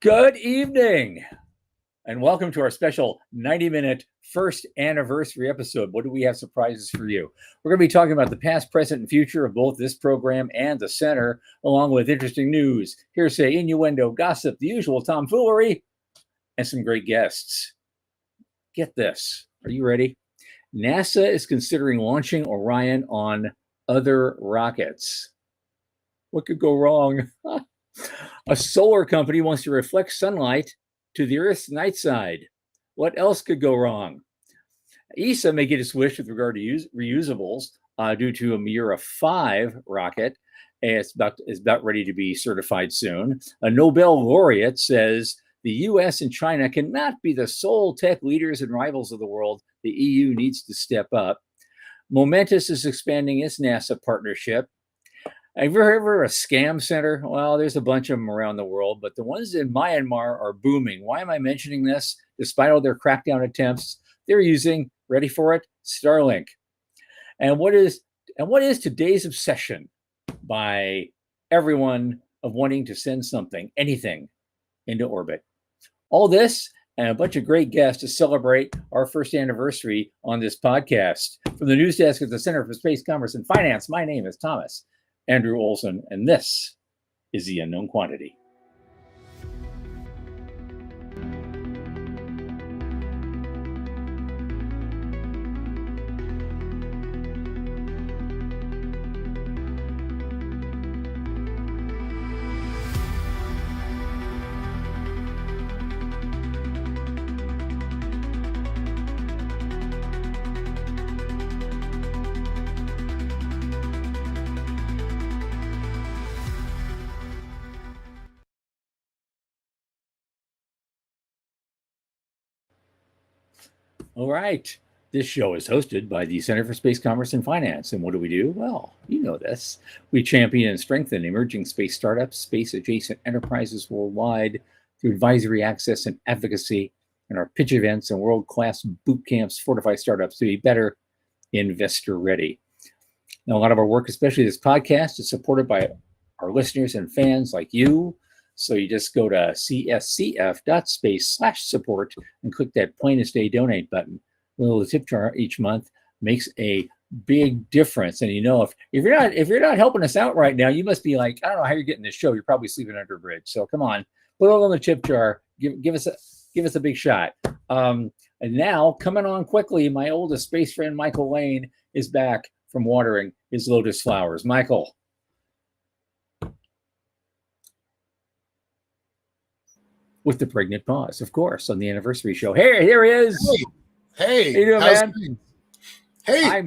Good evening, and welcome to our special 90-minute first anniversary episode. What do we have surprises for you? We're going to be talking about the past, present, and future of both this program and the center, along with interesting news, hearsay, innuendo, gossip, the usual tomfoolery, and some great guests. Get this. Are you ready? NASA is considering launching Orion on other rockets. What could go wrong? A solar company wants to reflect sunlight to the Earth's night side. What else could go wrong? ESA may get its wish with regard to reusables due to a Miura 5 rocket. It's about ready to be certified soon. A Nobel laureate says the US and China cannot be the sole tech leaders and rivals of the world. The EU needs to step up. Momentous is expanding its NASA partnership. Have you ever a scam center? Well, there's a bunch of them around the world, but the ones in Myanmar are booming. Why am I mentioning this? Despite all their crackdown attempts, they're using, ready for it, Starlink. And what is today's obsession by everyone of wanting to send something, anything, into orbit? All this and a bunch of great guests to celebrate our first anniversary on this podcast. From the news desk at the Center for Space Commerce and Finance, my name is Thomas Andrew Olson, and this is The Unknown Quantity. All right. This show is hosted by the Center for Space Commerce and Finance. And what do? Well, you know this. We champion and strengthen emerging space startups, space-adjacent enterprises worldwide through advisory access and advocacy, and our pitch events and world-class boot camps fortify startups to be better investor-ready. Now, a lot of our work, especially this podcast, is supported by our listeners and fans like you. So you just go to cscf.space/support and click that plainest day donate button. A little tip jar each month makes a big difference. And if you're not helping us out right now, you must be like, I don't know how you're getting this show. You're probably sleeping under a bridge. So come on, put it on the tip jar. Give us a big shot. And now coming on quickly, my oldest space friend Michael Lane is back from watering his lotus flowers. Michael. With the pregnant pause, of course, on the anniversary show. Hey, there he is. Hey, how you doing, man? Hey, I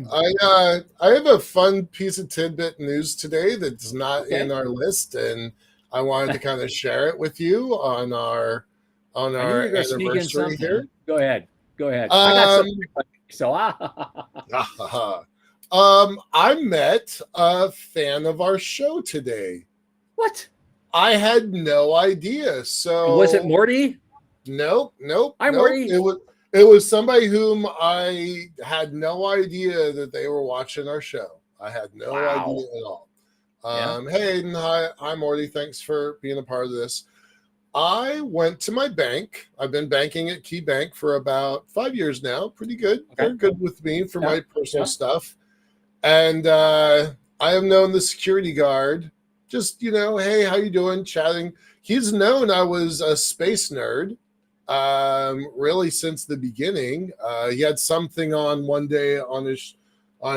have a fun piece of tidbit news today that's not in our list, and I wanted to kind of share it with you on our anniversary here. Go ahead. I got something. So I met a fan of our show today. What? I had no idea. So was it Morty? Nope. Morty. It was somebody whom I had no idea that they were watching our show. I had no idea at all. Hey, hi, Morty. Thanks for being a part of this. I went to my bank. I've been banking at Key Bank for about 5 years now. Pretty good. Okay. They're good with me for my personal stuff. And I have known the security guard. Just, hey, how you doing? Chatting. He's known I was a space nerd, really since the beginning. He had something on one day on his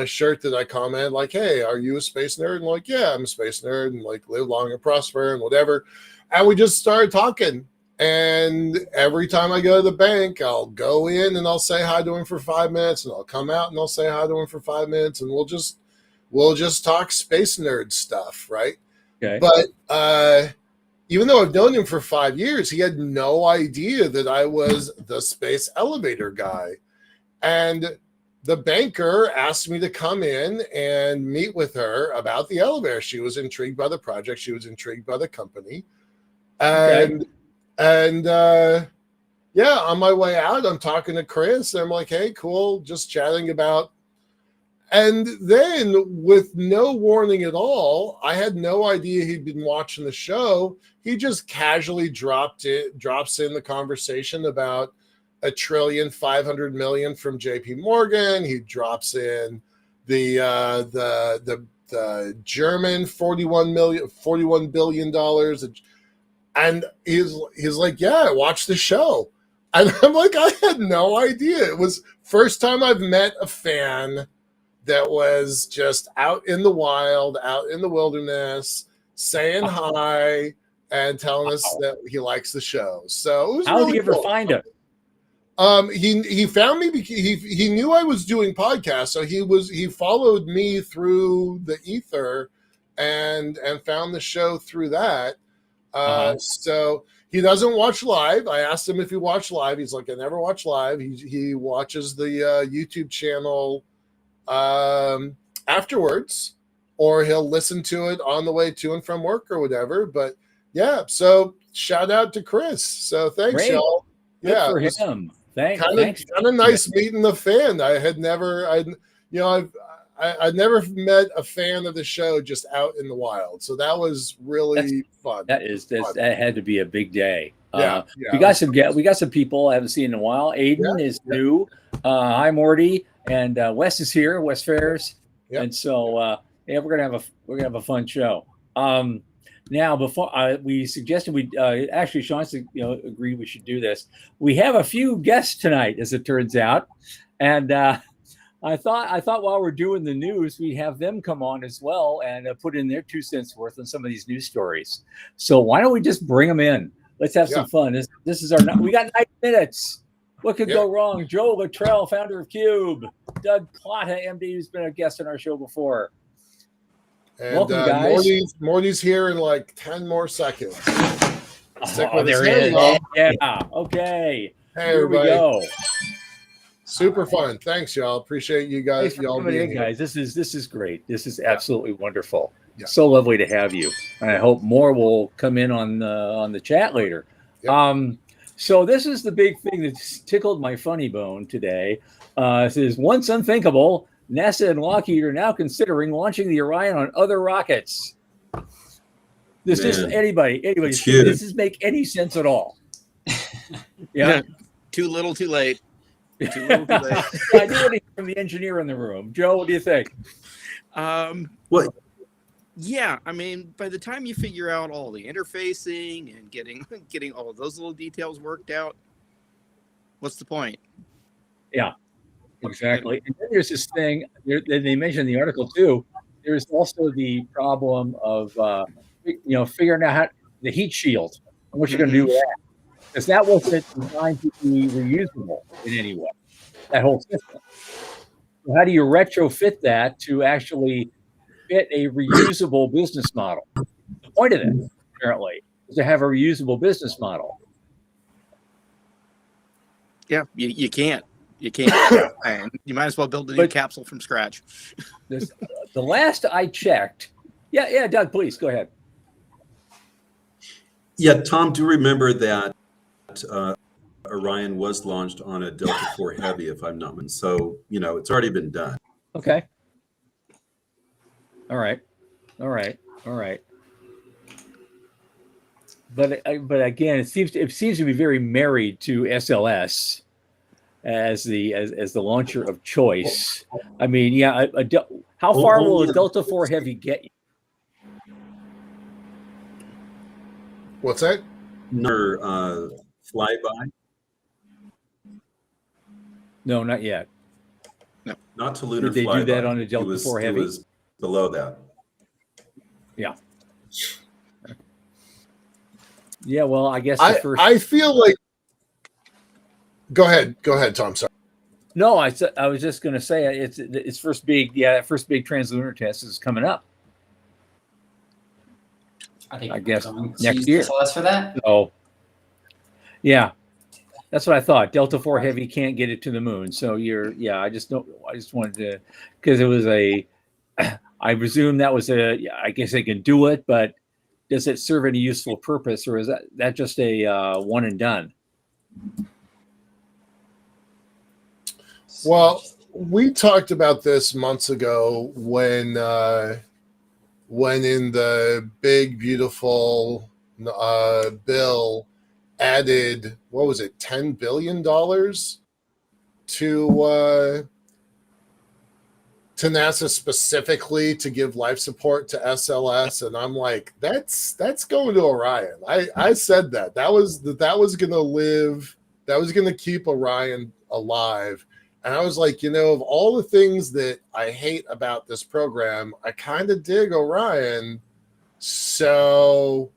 shirt that I commented, like, hey, are you a space nerd? And like, yeah, I'm a space nerd, and like, live long and prosper and whatever. And we just started talking. And every time I go to the bank, I'll go in and I'll say hi to him for 5 minutes, and I'll come out and I'll say hi to him for 5 minutes, and we'll just talk space nerd stuff, right? Okay. But even though I've known him for 5 years, he had no idea that I was the space elevator guy. And the banker asked me to come in and meet with her about the elevator. She was intrigued by the project. She was intrigued by the company. And on my way out, I'm talking to Chris. And I'm like, hey, cool. Just chatting about And then, with no warning at all, I had no idea he'd been watching the show. He just casually drops in the conversation about $1,500,000,000 from J.P. Morgan. He drops in the German $41 billion, and he's like, "Yeah, I watched the show," and I'm like, I had no idea. It was first time I've met a fan that was just out in the wild, out in the wilderness, saying hi and telling us that he likes the show. So it was how really did you ever cool. find him? He found me because he knew I was doing podcasts, so he followed me through the ether and found the show through that. So he doesn't watch live. I asked him if he watched live. He's like, I never watch live. He watches the YouTube channel afterwards, or he'll listen to it on the way to and from work or whatever. But yeah, so shout out to Chris. So thanks, Great. y'all. Good Yeah, for him. Thanks. Kind of nice meeting the fan. I'd never met a fan of the show just out in the wild. So that was really fun. That had to be a big day. Yeah. We got some people I haven't seen in a while. Aiden is new. Hi, Morty, and Wes is here. Wes Ferris, and so we're gonna have a fun show. Now, before we suggested actually, Sean agreed we should do this. We have a few guests tonight, as it turns out, and I thought while we're doing the news, we'd have them come on as well and put in their 2 cents worth on some of these news stories. So why don't we just bring them in? Let's have some fun. This is we got 90 minutes. What could go wrong? Joe Luttrell, founder of Cube. Doug Plata, MD, who's been a guest on our show before. And welcome, guys. Morty's here in like 10 more seconds. There he is. Yeah. Okay. Hey, here everybody. We go. Super fun. Thanks, y'all. Appreciate you guys. Thanks for coming in, guys. This is great. This is absolutely wonderful. Yeah. So lovely to have you. And I hope more will come in on the chat later. Yep. So this is the big thing that's tickled my funny bone today. It says, once unthinkable, NASA and Lockheed are now considering launching the Orion on other rockets. This is anybody. Does this make any sense at all? Yeah. Too little, too late. Too little, too late. I do want to hear from the engineer in the room. Joe, what do you think? What? Yeah, I mean, by the time you figure out all the interfacing and getting all of those little details worked out, what's the point? Yeah. Exactly. And then there's this thing, they mentioned in the article too, there's also the problem of, figuring out how the heat shield and what you're going to do with that. Because that wasn't designed to be reusable in any way, that whole system. So how do you retrofit that to actually fit a reusable business model? The point of it, apparently, is to have a reusable business model. Yeah, you can't. You can't. And you might as well build a new capsule from scratch. The last I checked, Doug, please go ahead. Yeah, Tom, do remember that Orion was launched on a Delta IV Heavy, if I'm not mistaken. So it's already been done. Okay. All right. But again, it seems to be very married to SLS. As the launcher of choice. I mean, how far will a Delta IV Heavy get you? What's that? Another flyby? No, not yet. No, not to lunar flyby. Did they do that on a Delta IV Heavy? It was below that. Yeah. Yeah. Well, I guess I feel like. Go ahead, Tom. Sorry. No, I was just going to say its first big translunar test is coming up. I guess next year. For that. So, yeah, that's what I thought. Delta IV Heavy can't get it to the moon, so I just wanted to, because it was I presume that was I guess they can do it, but does it serve any useful purpose, or is that just a one and done? Well, we talked about this months ago when in the big beautiful bill added, what was it, $10 billion to NASA specifically to give life support to SLS, and I'm like, that's going to Orion. I said that was going to live, that was going to keep Orion alive, and I was like, of all the things that I hate about this program, I kind of dig Orion, so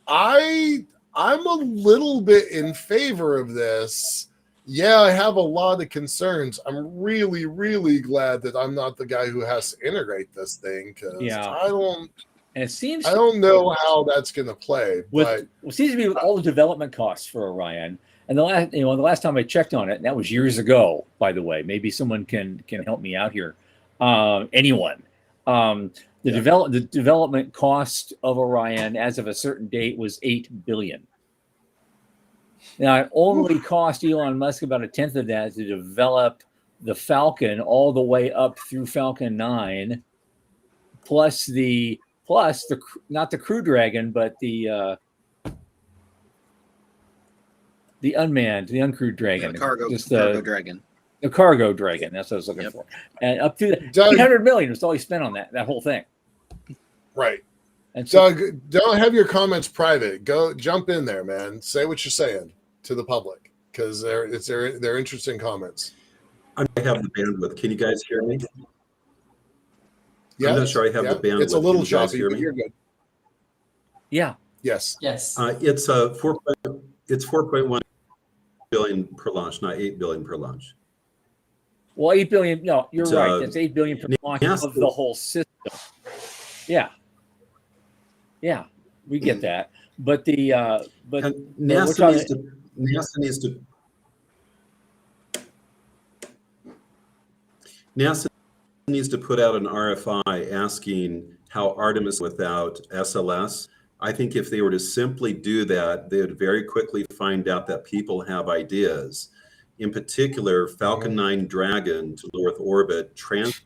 I'm a little bit in favor of this. Yeah, I have a lot of concerns. I'm really, really glad that I'm not the guy who has to integrate this thing, because I don't know how that's going to play. But it seems to be with all the development costs for Orion, and the last time I checked on it, and that was years ago, by the way. Maybe someone can help me out here. Anyone. The development cost of Orion as of a certain date was $8 billion. Now, it only cost Elon Musk about a tenth of that to develop the Falcon all the way up through Falcon 9, plus not the Crew Dragon, but the uncrewed Dragon, cargo dragon. The cargo dragon. That's what I was looking for. And up to $800 million was all he spent on that whole thing. Right. And so, Doug, don't have your comments private. Go jump in there, man. Say what you're saying to the public, because they're interesting comments. I have the bandwidth. Can you guys hear me? Yeah, I'm not sure I have the bandwidth. It's a little choppy, but you're good. Yeah. Yes. Yes. It's 4.1 billion per launch, not 8 billion per launch. Well, 8 billion. No, you're right. That's 8 billion per launch of the whole system. Yeah. Yeah, we get that. But NASA needs to put out an RFI asking how Artemis without SLS. I think if they were to simply do that, they would very quickly find out that people have ideas. In particular, Falcon 9 Dragon to low Earth orbit, transfer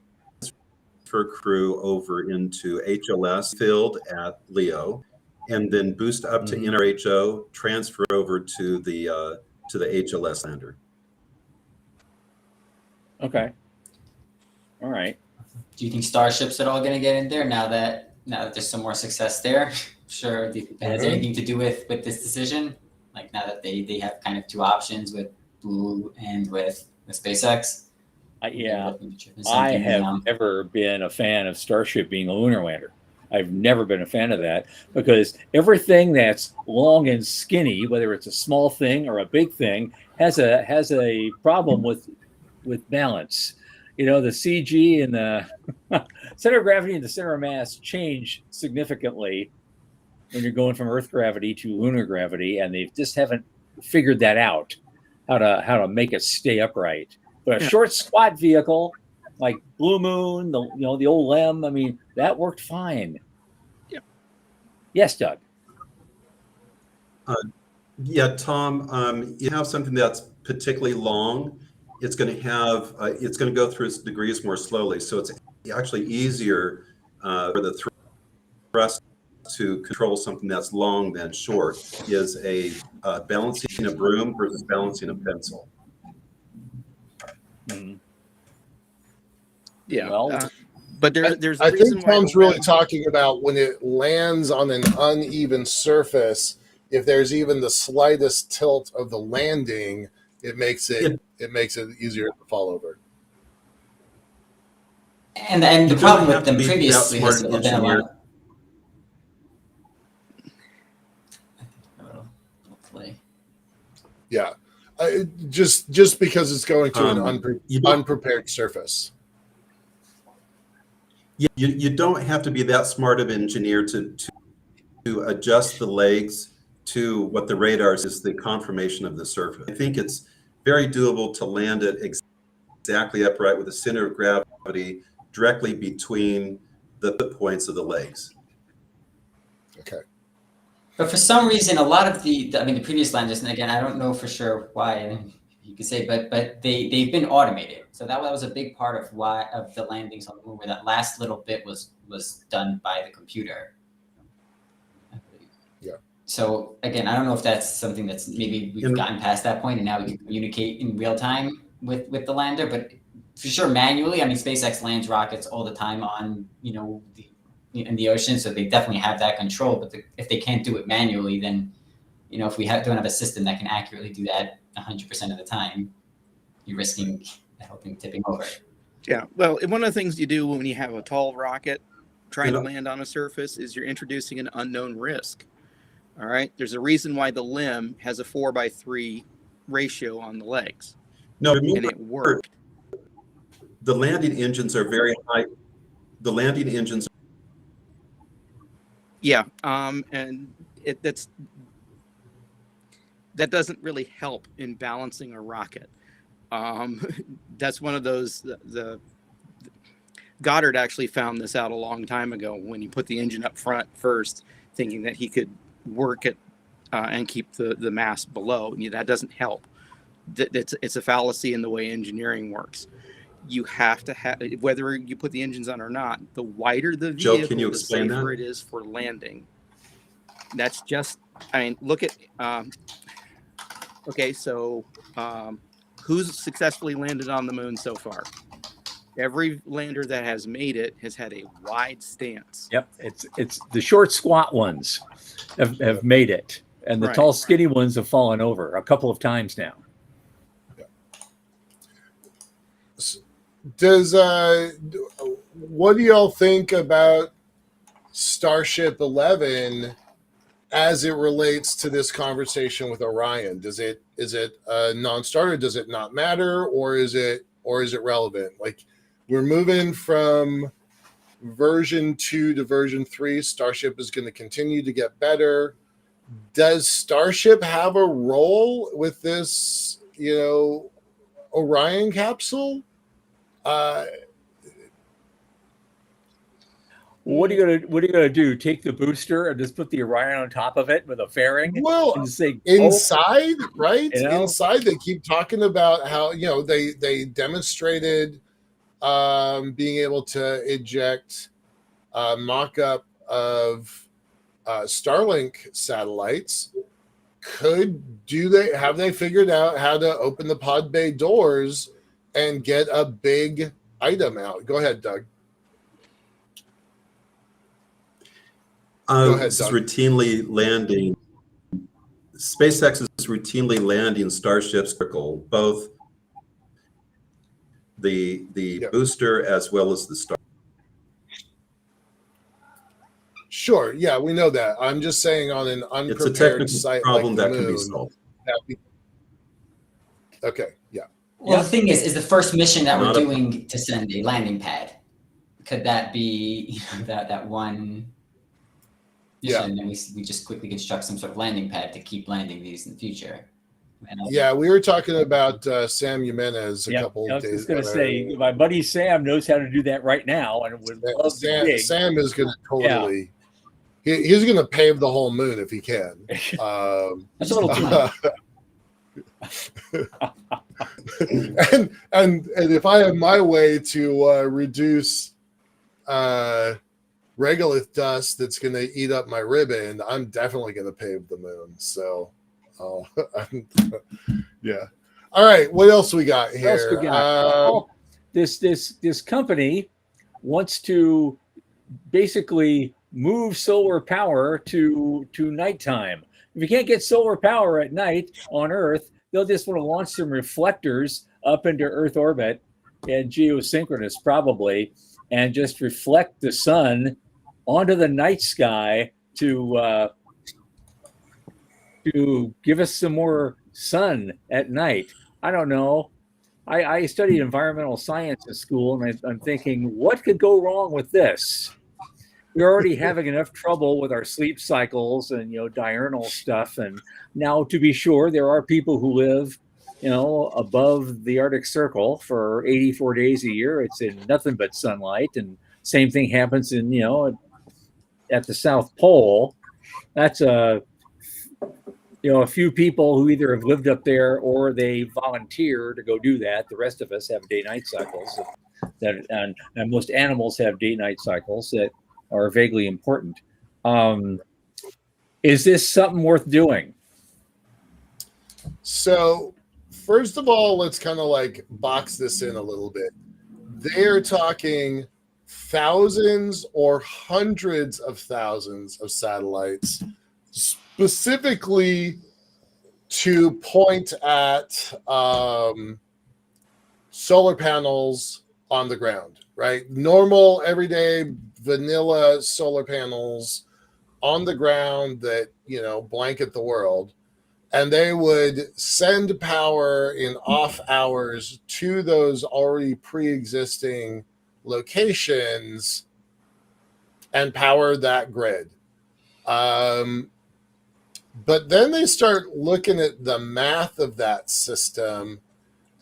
crew over into HLS filled at LEO, and then boost up to NRHO, transfer over to the HLS lander. Okay. All right. Do you think Starship's at all going to get in there now that there's some more success there? Sure. Do you think that has anything to do with this decision? Like now that they have kind of two options with Blue and with SpaceX? Yeah. I have never been a fan of Starship being a lunar lander. I've never been a fan of that, because everything that's long and skinny, whether it's a small thing or a big thing, has a problem with balance. The CG and the center of gravity and the center of mass change significantly when you're going from Earth gravity to lunar gravity, and they just haven't figured that out, how to make it stay upright. But a short, squat vehicle like Blue Moon, the old LEM, I mean, that worked fine. Yeah. Yes, Doug. Yeah, Tom. You have something that's particularly long. It's going to go through its degrees more slowly, so it's actually easier for the thrust to control something that's long than short. Is a balancing a broom versus balancing a pencil. Mm-hmm. Yeah. Well, but there's. I think Tom's really talking about when it lands on an uneven surface. If there's even the slightest tilt of the landing, it makes it easier to fall over. And the problem with them previously has been a lot. Yeah, just because it's going to an unprepared surface. You don't have to be that smart of an engineer to adjust the legs to what the radar is the conformation of the surface. I think it's very doable to land it exactly upright with the center of gravity directly between the points of the legs. Okay. But for some reason, a lot of the previous landers, and again, I don't know for sure why, you could say, but they've been automated. So that was a big part of the landings on the moon, where that last little bit was done by the computer. Yeah. So again, I don't know if that's something that's maybe we've gotten past that point and now we can communicate in real time with the lander, but for sure manually. I mean, SpaceX lands rockets all the time on, in the ocean, so they definitely have that control. But if they can't do it manually, then, if we don't have a system that can accurately do that 100% of the time, you're risking the whole thing tipping over. Yeah, well, one of the things you do when you have a tall rocket trying to land on a surface is you're introducing an unknown risk. All right, there's a reason why the limb has a 4:3 ratio on the legs. No, and it worked. The landing engines are very high. The landing engines. Yeah, and that doesn't really help in balancing a rocket. That's one of those. The Goddard actually found this out a long time ago when he put the engine up front first, thinking that he could work it and keep the mass below. That doesn't help. It's a fallacy in the way engineering works. You have to have, whether you put the engines on or not, the wider the vehicle, Joe, can you the explain safer that? it is for landing. That's just, look at, okay, so who's successfully landed on the moon so far? Every lander that has made it has had a wide stance. Yep, it's the short, squat ones have made it, and the tall, skinny ones have fallen over a couple of times now. Does what do y'all think about Starship 11 as it relates to this conversation with Orion? Is it a non-starter? Does it not matter, or is it relevant? Like, we're moving from version 2 to version 3. Starship is going to continue to get better. Does Starship have a role with this, Orion capsule? What are you gonna do? Take the booster and just put the Orion on top of it with a fairing? Well, and say, inside, right? Inside, they keep talking about how they demonstrated being able to eject mock-up of Starlink satellites. Have they figured out how to open the pod bay doors and get a big item out? Go ahead, Doug. Go ahead, Doug. Routinely landing. SpaceX is routinely landing Starships, both the booster as well as the star. Sure, yeah, we know that. I'm just saying, on an unprepared it's a technical site problem like the that moon, can be solved. Okay, yeah. Well, the thing is the first mission that we're doing to send a landing pad, could that be that one mission, and we just quickly construct some sort of landing pad to keep landing these in the future? Yeah, we were talking about Sam Jimenez a couple of days ago. I was ago. going to say, my buddy Sam knows how to do that right now, and would love to dig. Sam is going to totally. Yeah. He's going to pave the whole moon if he can. That's a little too much. and if I have my way to reduce regolith dust that's going to eat up my ribbon, I'm definitely going to pave the moon. So, yeah. All right, what else we got here? This company wants to basically move solar power to nighttime. If you can't get solar power at night on Earth, they'll just want to launch some reflectors up into Earth orbit, and geosynchronous probably, and just reflect the sun onto the night sky to give us some more sun at night. I don't know. I studied environmental science at school, and I'm thinking, what could go wrong with this? We're already having enough trouble with our sleep cycles and diurnal stuff, and now, to be sure, there are people who live above the Arctic Circle for 84 days a year. It's in nothing but sunlight, and same thing happens in at the South Pole. That's a a few people who either have lived up there or they volunteer to go do that. The rest of us have day-night cycles and most animals have day-night cycles that are vaguely important. Is this something worth doing? So, first of all, let's kind of like box this in a little bit. They're talking thousands or hundreds of thousands of satellites, specifically to point at solar panels on the ground, right? Normal, everyday, vanilla solar panels on the ground that, blanket the world. And they would send power in off hours to those already pre-existing locations and power that grid. But then they start looking at the math of that system.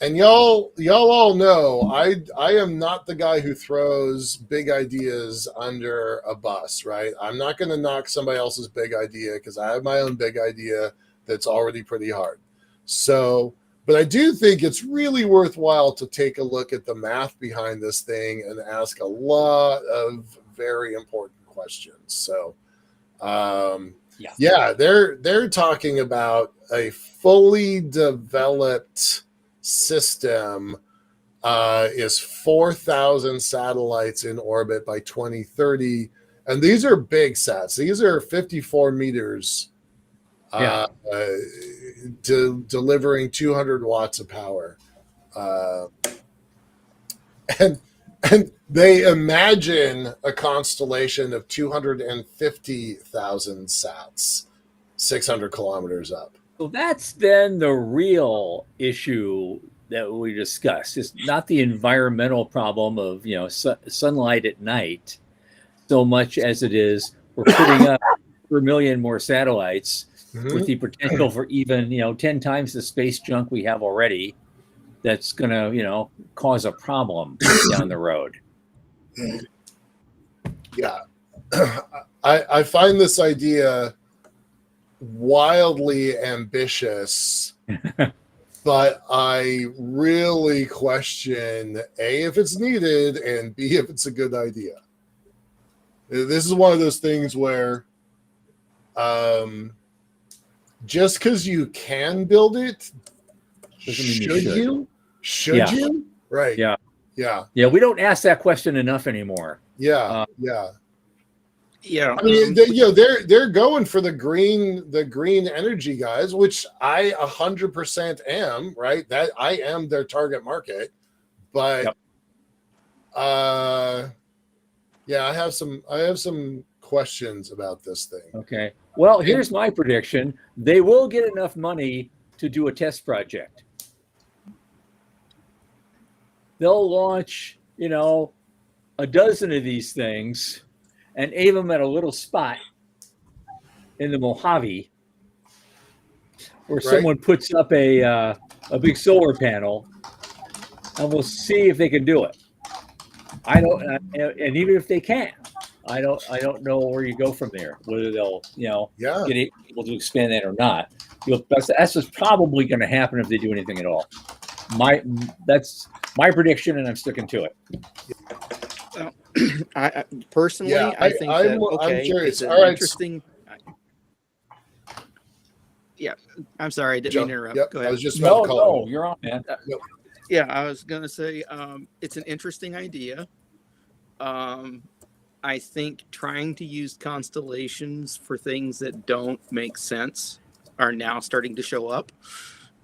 And y'all all know I am not the guy who throws big ideas under a bus, right? I'm not going to knock somebody else's big idea because I have my own big idea that's already pretty hard. So, but I do think it's really worthwhile to take a look at the math behind this thing and ask a lot of very important questions. So, yeah, they're talking about a fully developed system is 4,000 satellites in orbit by 2030. And these are big sats. These are 54 meters delivering 200 watts of power. And they imagine a constellation of 250,000 sats, 600 kilometers up. So that's then the real issue that we discussed. It's not the environmental problem of sunlight at night so much as it is we're putting up 4 million more satellites with the potential for even 10 times the space junk we have already. That's going to cause a problem down the road. Yeah, I find this idea wildly ambitious, but I really question A, if it's needed, and B, if it's a good idea. This is one of those things where just because you can build it, should you? Should you? Right. Yeah. Yeah. Yeah. We don't ask that question enough anymore. Yeah. Yeah. Yeah, I mean, they're going for the green energy guys, which I 100% am, right? That I am their target market, but yeah, I have some questions about this thing. Okay. Well, here's my prediction: they will get enough money to do a test project. They'll launch, a dozen of these things and aim them at a little spot in the Mojave where someone puts up a big solar panel, and we'll see if they can do it. And even if they can, I don't know where you go from there, whether they'll, get able to expand that or not. That's just probably going to happen if they do anything at all. That's my prediction, and I'm sticking to it. I personally, I think I'm curious. All right. Interesting. Yeah, I'm sorry, I didn't mean to interrupt. Yep, Go ahead. I was just about to call. No, you're on, man. Yeah, I was gonna say it's an interesting idea. I think trying to use constellations for things that don't make sense are now starting to show up,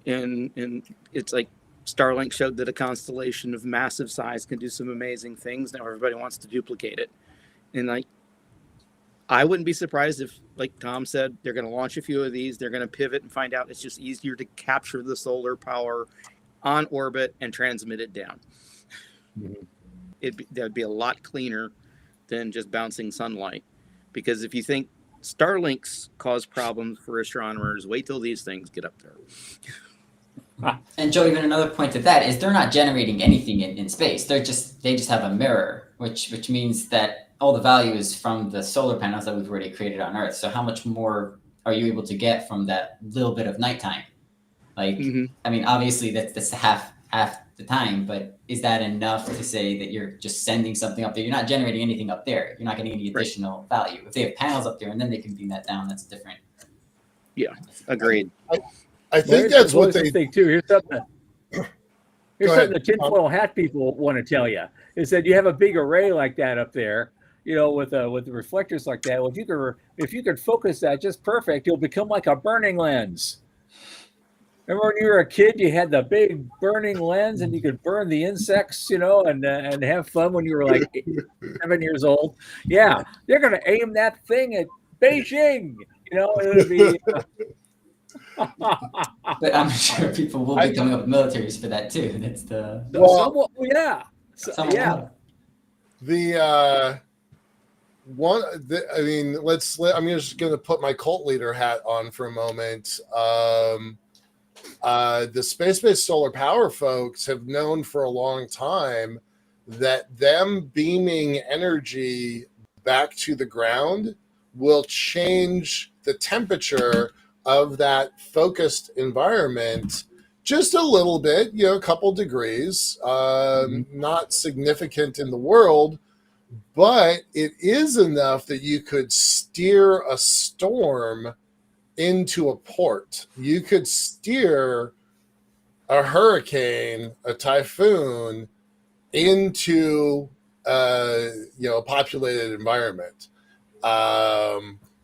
and it's like Starlink showed that a constellation of massive size can do some amazing things. Now everybody wants to duplicate it. And I wouldn't be surprised if, like Tom said, they're going to launch a few of these. They're going to pivot and find out it's just easier to capture the solar power on orbit and transmit it down. That'd be a lot cleaner than just bouncing sunlight. Because if you think Starlinks cause problems for astronomers, wait till these things get up there. And Joe, even another point to that is they're not generating anything in space. They just have a mirror, which means that all the value is from the solar panels that we've already created on Earth. So how much more are you able to get from that little bit of nighttime? Like, I mean, obviously that's half the time, but is that enough to say that you're just sending something up there? You're not generating anything up there. You're not getting any additional value. If they have panels up there and then they can beam that down, that's different. Yeah, agreed. I think that's what they think too. Here's something the tinfoil hat people want to tell you is that you have a big array like that up there, with the reflectors like that. Well, if you could focus that just perfect, you'll become like a burning lens. Remember when you were a kid, you had the big burning lens and you could burn the insects, and have fun when you were like 7 years old. Yeah, they're going to aim that thing at Beijing. It would be. But I'm sure people will be coming up with militaries for that too. That's the I'm just going to put my cult leader hat on for a moment. The space-based solar power folks have known for a long time that them beaming energy back to the ground will change the temperature of that focused environment just a little bit, a couple degrees, not significant in the world, but it is enough that you could steer a storm into a port. You could steer a hurricane, a typhoon into a populated environment.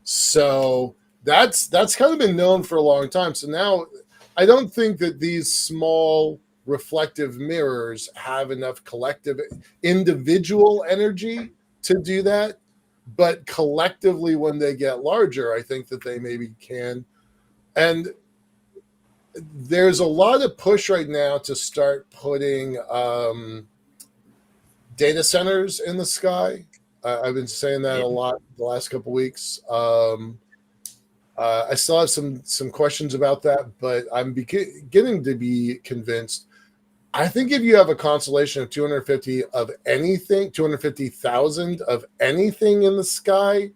So that's kind of been known for a long time. So now I don't think that these small reflective mirrors have enough collective individual energy to do that. But collectively, when they get larger, I think that they maybe can. And there's a lot of push right now to start putting data centers in the sky. I've been saying that a lot the last couple of weeks. I still have some questions about that, but I'm beginning to be convinced. I think if you have a constellation of 250,000 of anything in the sky,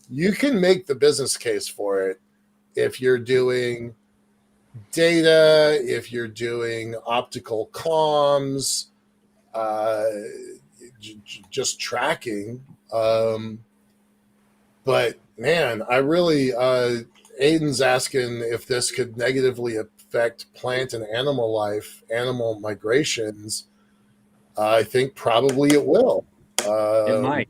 you can make the business case for it. If you're doing data, if you're doing optical comms, just tracking. But man, I really, Aiden's asking if this could negatively affect plant and animal life, animal migrations. I think probably it will. It might.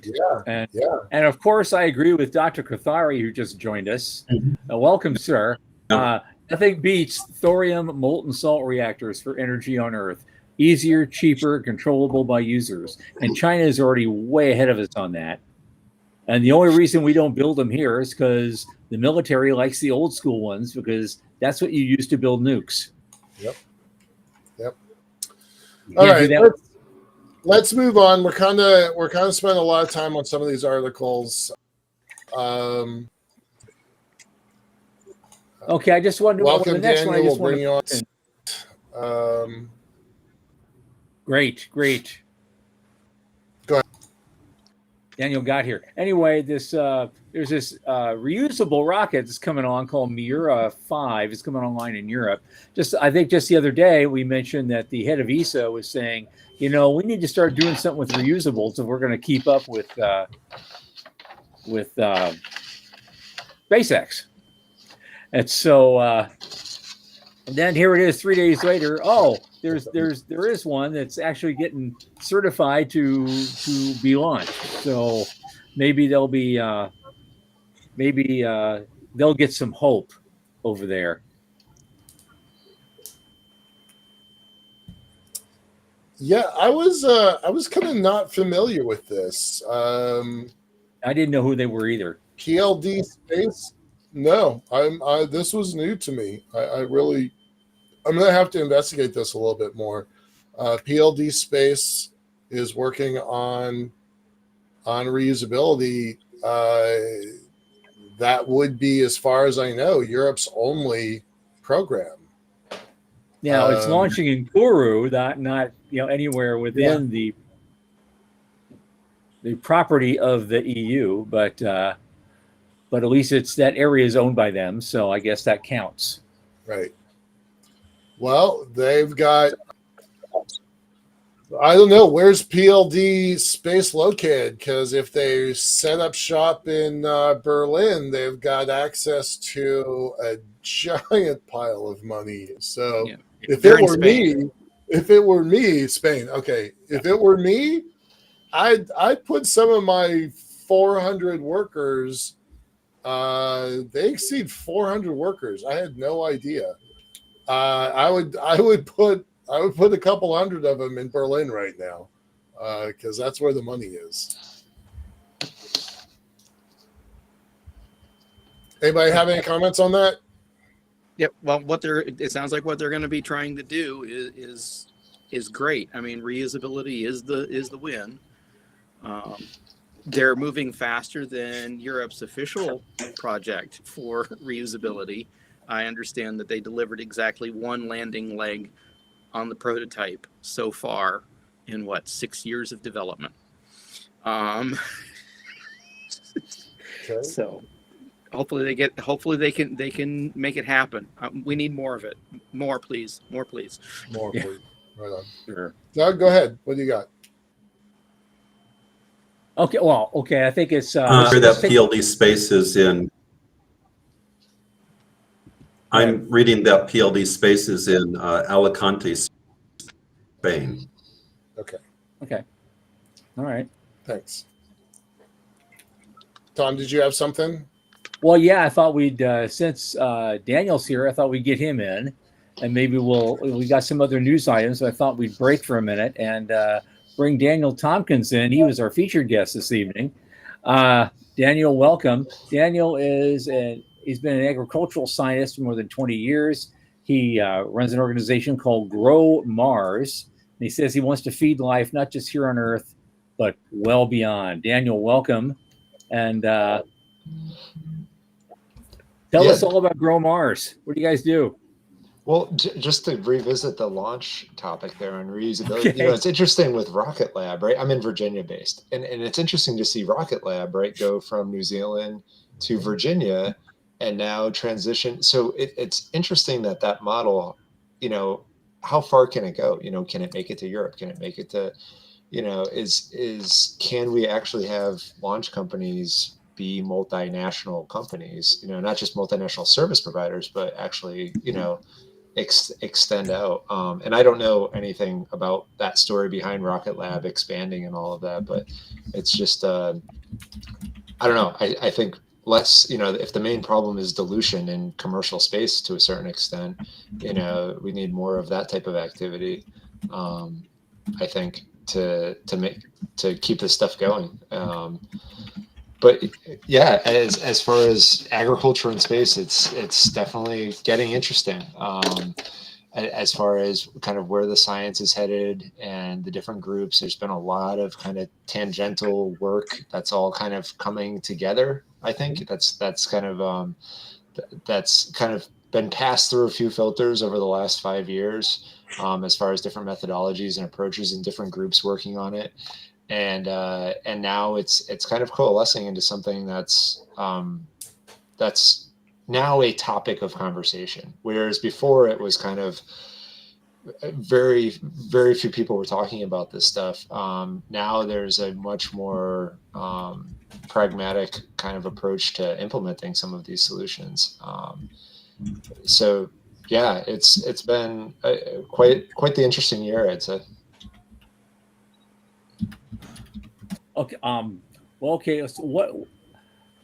Yeah. And of course, I agree with Dr. Kothari, who just joined us. Welcome, sir. Nothing beats thorium molten salt reactors for energy on Earth. Easier, cheaper, controllable by users. And China is already way ahead of us on that. And the only reason we don't build them here is because the military likes the old school ones, because that's what you use to build nukes. Yep. All right, let's move on. We're kind of spending a lot of time on some of these articles. Okay, I just wanted to welcome the next Daniel. one. I just we'll bring you on. Great. Go ahead. Daniel got here. Anyway, there's this reusable rocket that's coming on called Miura 5. It's coming online in Europe. I think just the other day we mentioned that the head of ESA was saying, we need to start doing something with reusables if we're going to keep up with SpaceX. And so, and then here it is 3 days later. Oh, there is one that's actually getting certified to be launched. So maybe they'll get some hope over there. Yeah, I was kind of not familiar with this. I didn't know who they were either. PLD Space. No, this was new to me. I'm going to have to investigate this a little bit more. PLD Space is working on reusability. That would be, as far as I know, Europe's only program. Now it's launching in Kourou, not anywhere within the property of the EU, but but at least it's that area is owned by them, so I guess that counts. Right. Well, they've got, I don't know, where's PLD space located? Because if they set up shop in Berlin, they've got access to a giant pile of money. So Yeah. if They're it in were Spain. Spain, okay. If it were me, I'd put some of my 400 workers. They exceed 400 workers. I had no idea. I would put a couple hundred of them in Berlin right now, because that's where the money is. Anybody have any comments on that? Yep. Well, it sounds like what they're going to be trying to do is great. I mean, reusability is the win. They're moving faster than Europe's official project for reusability. I understand that they delivered exactly one landing leg on the prototype so far in 6 years of development. Okay. So hopefully they can make it happen. We need more of it. More, please. More, please. More, Yeah. please. Right on. Sure. Doug, go ahead. What do you got? Okay. Well, okay. I think it's Sure, that PLD space is in. I'm reading that PLD space is in Alicante, Spain. Okay. Okay. All right. Thanks. Tom, did you have something? Well, yeah, I thought we'd since Daniel's here, I thought we'd get him in, and maybe we got some other news items. So I thought we'd break for a minute and bring Daniel Tompkins in. He was our featured guest this evening. Daniel, welcome. Daniel he's been an agricultural scientist for more than 20 years. He runs an organization called GrowMars. And he says he wants to feed life, not just here on Earth, but well beyond. Daniel, welcome. And tell us all about GrowMars. What do you guys do? Well, just to revisit the launch topic there on reusability, Okay. it's interesting with Rocket Lab, right? I'm in Virginia based, and it's interesting to see Rocket Lab, right, go from New Zealand to Virginia and now transition. So it's interesting that model, how far can it go? Can it make it to Europe? Can it make it to, can we actually have launch companies be multinational companies, not just multinational service providers, but actually, extend out. And I don't know anything about that story behind Rocket Lab expanding and all of that, but it's just, I don't know. I think less, if the main problem is dilution in commercial space to a certain extent, we need more of that type of activity. I think to keep this stuff going. But yeah, as far as agriculture in space, it's definitely getting interesting. As far as kind of where the science is headed and the different groups, there's been a lot of kind of tangential work that's all kind of coming together. I think that's kind of been passed through a few filters over the last 5 years, as far as different methodologies and approaches and different groups working on it. And now it's kind of coalescing into something that's now a topic of conversation, whereas before it was kind of very, very few people were talking about this stuff. Now there's a much more pragmatic kind of approach to implementing some of these solutions. So yeah, it's been quite the interesting year, I'd say. Okay. Well, okay. So what?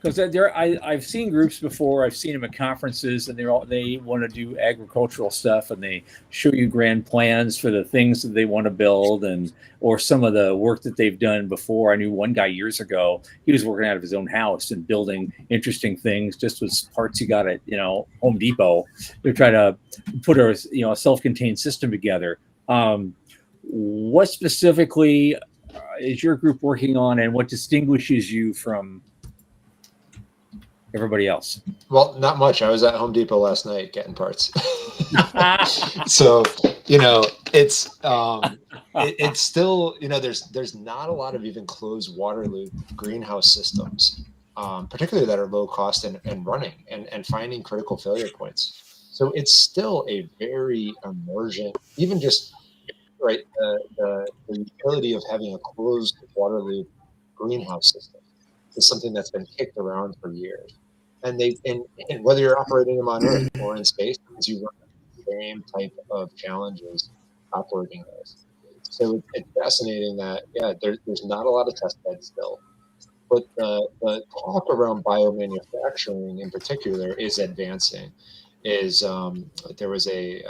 Because I've seen groups before. I've seen them at conferences, and they want to do agricultural stuff, and they show you grand plans for the things that they want to build, or some of the work that they've done before. I knew one guy years ago. He was working out of his own house and building interesting things just with parts he got at Home Depot. They're trying to put a self-contained system together. What specifically is your group working on, and what distinguishes you from everybody else? Well, not much. I was at Home Depot last night getting parts. So, it's still, there's not a lot of even closed water loop greenhouse systems particularly that are low cost and running and finding critical failure points. So it's still a very emergent, even just right, the utility of having a closed water loop greenhouse system is something that's been kicked around for years. And and whether you're operating them on Earth or in space, because you run the same type of challenges operating those. So it's fascinating that there's not a lot of test beds still, but the talk around biomanufacturing in particular is advancing. There was a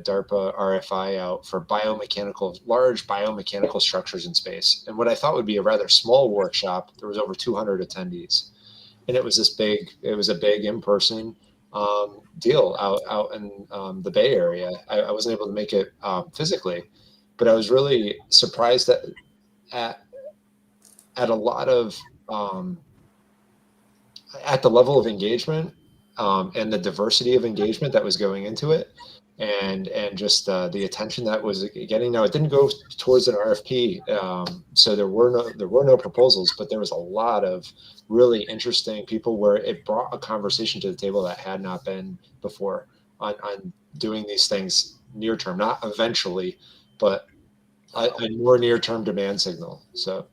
DARPA RFI out for large biomechanical structures in space, and what I thought would be a rather small workshop, there was over 200 attendees, and it was a big in-person deal out in the Bay Area. I wasn't able to make it physically, but I was really surprised at a lot of at the level of engagement and the diversity of engagement that was going into it, and just the attention that was getting. Now, it didn't go towards an RFP, so there were no proposals, but there was a lot of really interesting people where it brought a conversation to the table that had not been before on doing these things near term, not eventually, but a more near term demand signal. So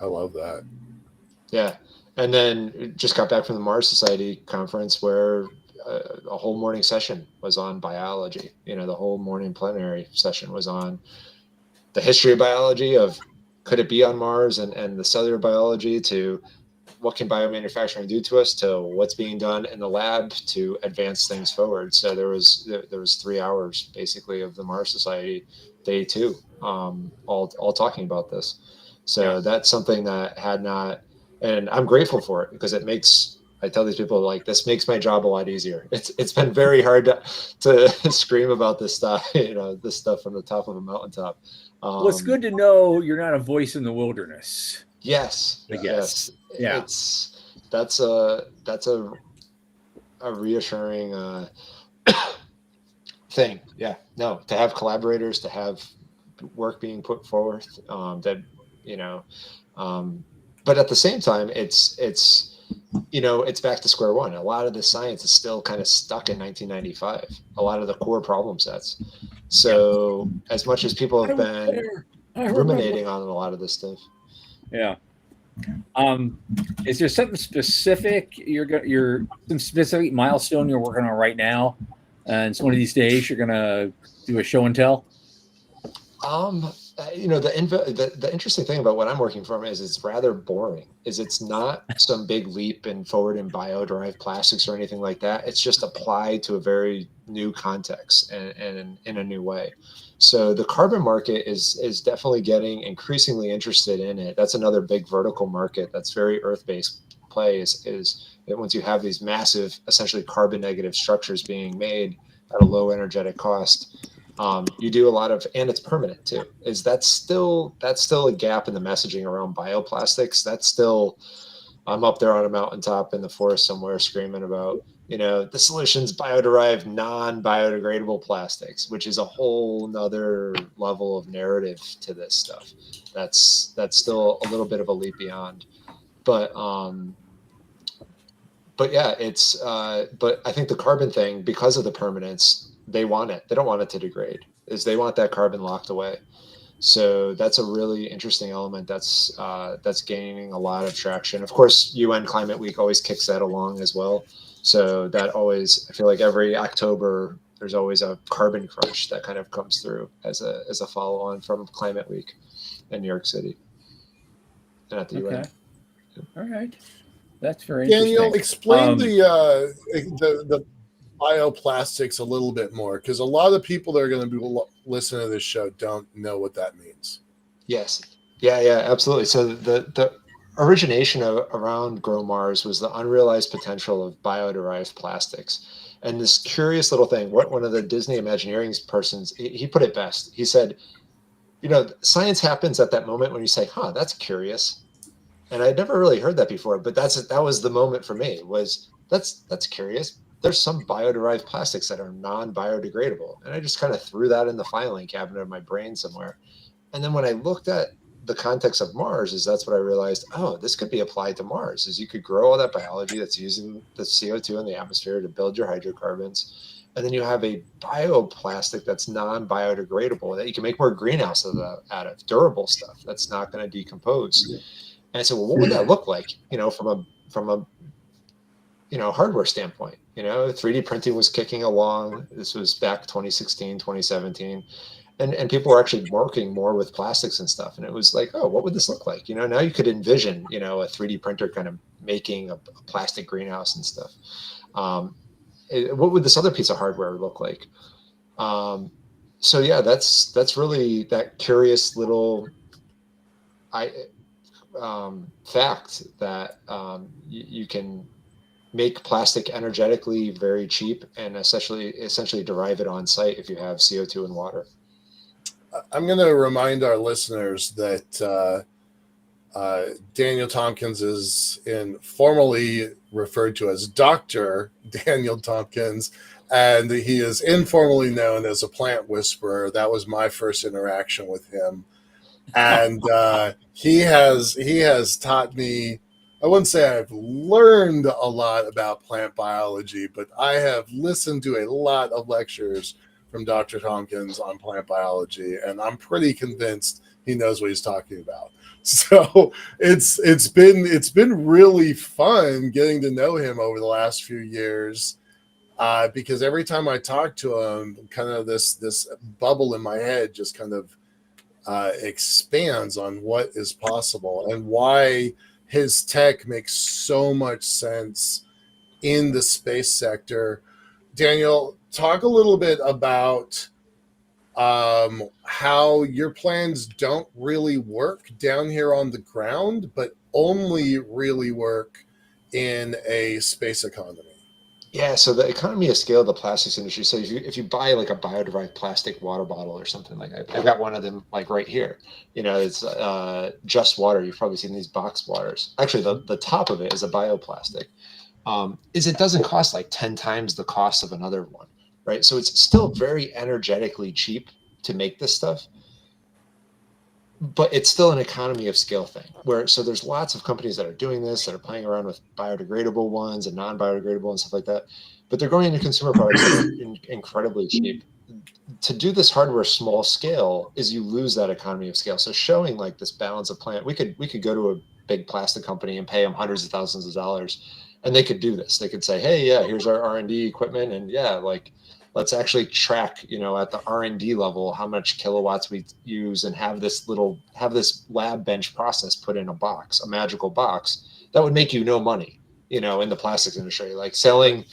I love that. yeah. And then just got back from the Mars Society conference where a whole morning session was on biology. The whole morning plenary session was on the history of biology, of could it be on Mars, and the cellular biology, to what can biomanufacturing do to us, to what's being done in the lab to advance things forward. So there was 3 hours basically of the Mars Society day 2, all talking about this. So that's something that had not. And I'm grateful for it, because I tell these people, like, this makes my job a lot easier. It's been very hard to scream about this stuff, this stuff from the top of a mountaintop. Well, it's good to know you're not a voice in the wilderness. Yes, I guess. Yes. That's a reassuring thing. Yeah, no, to have collaborators, to have work being put forth, but at the same time, it's back to square one. A lot of the science is still kind of stuck in 1995. A lot of the core problem sets. So as much as people have been ruminating on a lot of this stuff. Yeah. Is there something specific some specific milestone you're working on right now, and so one of these days you're gonna do a show and tell? The interesting thing about what I'm working from is it's rather boring. It's not some big leap forward in bio-derived plastics or anything like that. It's just applied to a very new context and in a new way. So the carbon market is definitely getting increasingly interested in it. That's another big vertical market that's very earth-based play, is that once you have these massive, essentially carbon negative structures being made at a low energetic cost, you do a lot of, and it's permanent too. That's still a gap in the messaging around bioplastics. That's still, I'm up there on a mountaintop in the forest somewhere screaming about, the solution's bio-derived, non-biodegradable plastics, which is a whole nother level of narrative to this stuff. That's still a little bit of a leap beyond, but yeah, but I think the carbon thing, because of the permanence, they want it. They don't want it to degrade. They want that carbon locked away. So that's a really interesting element that's gaining a lot of traction. Of course, UN Climate Week always kicks that along as well. So that always, I feel like every October there's always a carbon crunch that kind of comes through as a follow on from Climate Week in New York City and at the UN. All right, that's very Daniel, interesting. explain the bioplastics a little bit more, because a lot of people that are going to be listening to this show don't know what that means. Yes. Yeah, absolutely. So the origination around GrowMars was the unrealized potential of bio-derived plastics. And this curious little thing, one of the Disney Imagineering persons, he put it best. He said, science happens at that moment when you say, that's curious. And I'd never really heard that before, but that was the moment for me, was that's curious. There's some bio-derived plastics that are non-biodegradable. And I just kind of threw that in the filing cabinet of my brain somewhere. And then when I looked at the context of Mars is that's what I realized, oh, this could be applied to Mars, is you could grow all that biology that's using the CO2 in the atmosphere to build your hydrocarbons. And then you have a bioplastic that's non-biodegradable that you can make more greenhouse out of durable stuff that's not going to decompose. And I said, well, what would that look like, from a hardware standpoint? 3D printing was kicking along. This was back 2016, 2017. And people were actually working more with plastics and stuff. And it was like, oh, what would this look like? Now you could envision, a 3D printer kind of making a plastic greenhouse and stuff. What would this other piece of hardware look like? So yeah, that's really that curious little fact that you can make plastic energetically very cheap and essentially derive it on site if you have CO2 and water. I'm going to remind our listeners that Daniel Tompkins is formally referred to as Dr. Daniel Tompkins, and he is informally known as a plant whisperer. That was my first interaction with him. And he has taught me, I wouldn't say I've learned a lot about plant biology, but I have listened to a lot of lectures from Dr. Tompkins on plant biology, and I'm pretty convinced he knows what he's talking about. So it's been really fun getting to know him over the last few years, because every time I talk to him, kind of this bubble in my head just kind of expands on what is possible and why his tech makes so much sense in the space sector. Daniel, talk a little bit about how your plans don't really work down here on the ground, but only really work in a space economy. Yeah, so the economy of scale of the plastics industry. So if you buy like a biodegradable plastic water bottle or something, like I've got one of them like right here. It's Just Water. You've probably seen these box waters. Actually, the top of it is a bioplastic. It doesn't cost like 10 times the cost of another one, right? So it's still very energetically cheap to make this stuff, but it's still an economy of scale thing so there's lots of companies that are doing this, that are playing around with biodegradable ones and non-biodegradable and stuff like that, but they're going into consumer products that are incredibly cheap. To do this hardware small scale is you lose that economy of scale. So showing like this balance of plant, we could go to a big plastic company and pay them hundreds of thousands of dollars, and they could do this. They could say, hey, yeah, here's our R&D equipment, and yeah, like let's actually track, at the R&D level how much kilowatts we use, and have this lab bench process put in a box, a magical box that would make you no money, in the plastics industry, like selling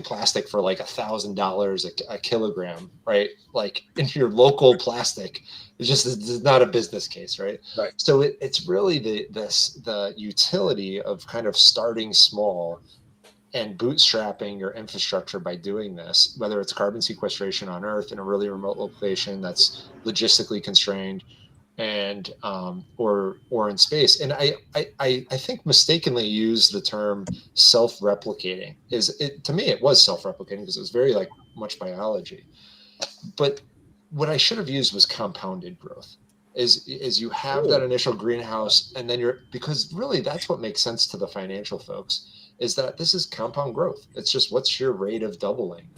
plastic for like $1,000 a kilogram, right? Like in your local plastic, it's not a business case, right? Right. So it's really the utility of kind of starting small and bootstrapping your infrastructure by doing this, whether it's carbon sequestration on Earth in a really remote location that's logistically constrained, and or in space. And I think mistakenly used the term self-replicating. To me it was self-replicating because it was very like much biology. But what I should have used was compounded growth. Is you have that initial greenhouse, and then because really that's what makes sense to the financial folks, is that this is compound growth. It's just, what's your rate of doubling,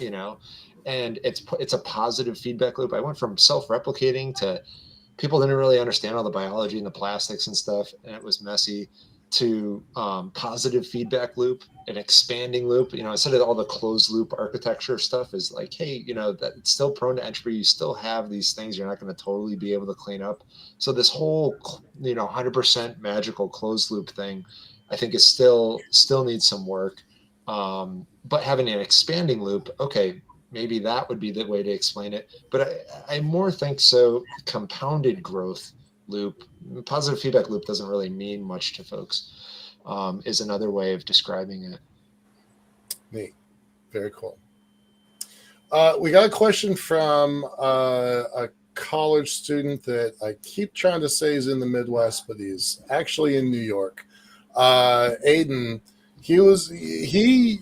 and it's a positive feedback loop. I went from self-replicating to people didn't really understand all the biology and the plastics and stuff, and it was messy, to positive feedback loop, an expanding loop. Instead of all the closed loop architecture stuff is like, hey, that it's still prone to entropy. You still have these things you're not going to totally be able to clean up. So this whole 100% magical closed loop thing, I think is still needs some work. But having an expanding loop, okay, maybe that would be the way to explain it. But I more think so compounded growth loop, positive feedback loop doesn't really mean much to folks, is another way of describing it. Neat. Very cool. We got a question from a college student that I keep trying to say is in the Midwest, but he's actually in New York. Aiden, he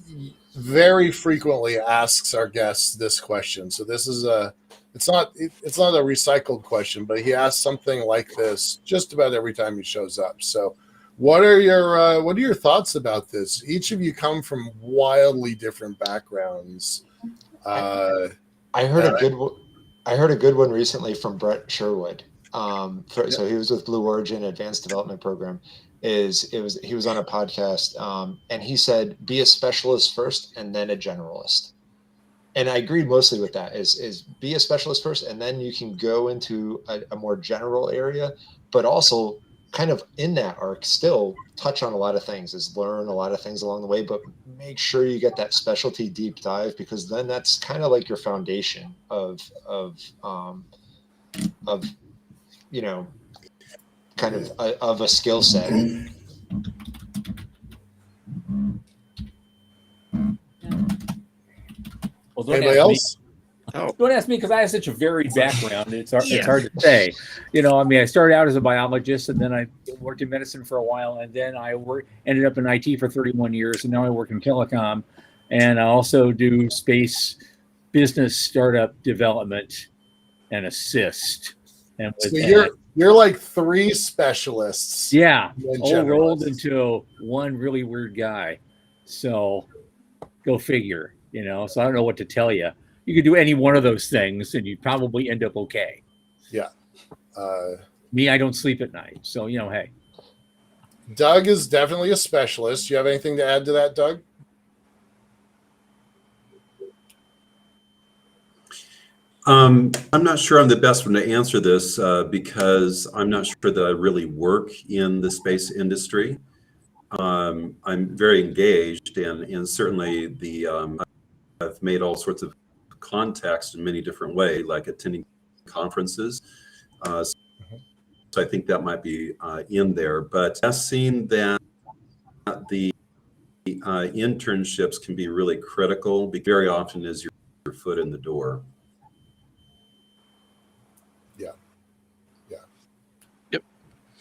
very frequently asks our guests this question. So this is a it's not a recycled question, but he asks something like this just about every time he shows up. So, what are your thoughts about this? Each of you come from wildly different backgrounds. I heard a good one recently from Brett Sherwood. So he was with Blue Origin Advanced Development Program. He was on a podcast, and he said, be a specialist first and then a generalist. And I agreed mostly with that, is be a specialist first, and then you can go into a more general area, but also kind of in that arc still touch on a lot of things, is learn a lot of things along the way, but make sure you get that specialty deep dive, because then that's kind of like your foundation of kind of a skill set. Well, anybody else? Don't ask me, because I have such a varied background. It's hard to say. I started out as a biologist, and then I worked in medicine for a while, and then I ended up in IT for 31 years, and now I work in telecom, and I also do space business startup development and assist. And so you're like three specialists. Yeah, all rolled into one really weird guy. So go figure. So I don't know what to tell you. You could do any one of those things and you'd probably end up okay. Yeah. Me, I don't sleep at night. So, hey. Doug is definitely a specialist. You have anything to add to that, Doug? I'm not sure I'm the best one to answer this because I'm not sure that I really work in the space industry. I'm very engaged, and certainly I've made all sorts of contacts in many different ways, like attending conferences. So I think that might be in there. But I've seen that the internships can be really critical, because very often is your foot in the door.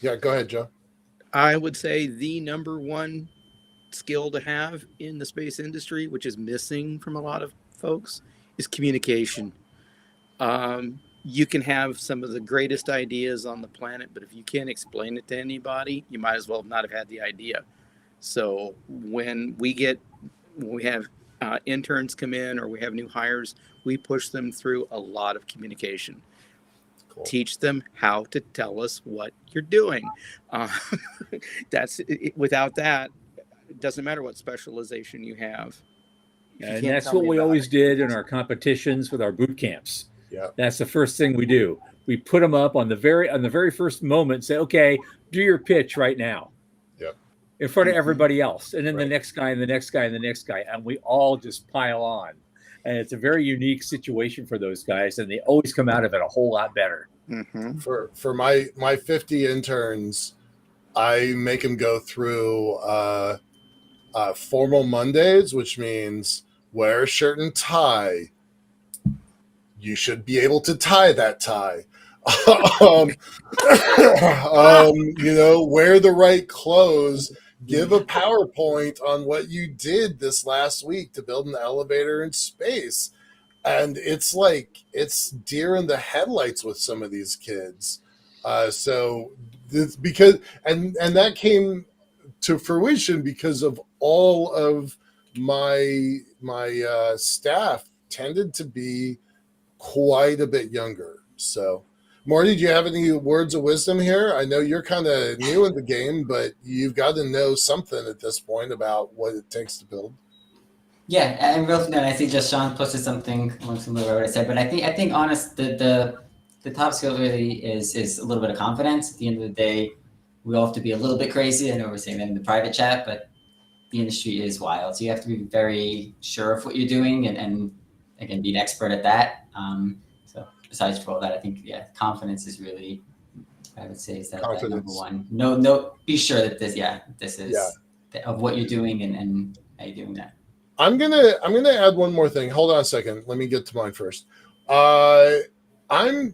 Yeah, go ahead, Joe. I would say the number one skill to have in the space industry, which is missing from a lot of folks, is communication. You can have some of the greatest ideas on the planet, but if you can't explain it to anybody, you might as well not have had the idea. So when we have interns come in, or we have new hires, we push them through a lot of communication. Cool. Teach them how to tell us what you're doing. Without that, it doesn't matter what specialization you have. And that's what we always did in our competitions with our boot camps. Yeah, that's the first thing we do. We put them up on the very first moment. Say, okay, do your pitch right now. Yeah, in front of everybody else, and then the next guy and the next guy and the next guy, and we all just pile on. And it's a very unique situation for those guys, and they always come out of it a whole lot better. Mm-hmm. For my 50 interns, I make them go through formal Mondays, which means wear a shirt and tie. You should be able to tie that tie. Wear the right clothes. Give a PowerPoint on what you did this last week to build an elevator in space. And it's like, it's deer in the headlights with some of these kids. So this, because, and that came to fruition because of all of my staff tended to be quite a bit younger. So Marty, do you have any words of wisdom here? I know you're kind of new in the game, but you've got to know something at this point about what it takes to build. Yeah, and I think just Sean posted something along similar to what I said, but I think honest, the top skill really is a little bit of confidence. At the end of the day, we all have to be a little bit crazy. I know we're saying that in the private chat, but the industry is wild. So you have to be very sure of what you're doing and again, be an expert at that. So besides for all that, I think, confidence is really, I would say, is that number one. No, be sure that this is of what you're doing and how you're doing that. I'm gonna add one more thing. Hold on a second. Let me get to mine first. Aiden,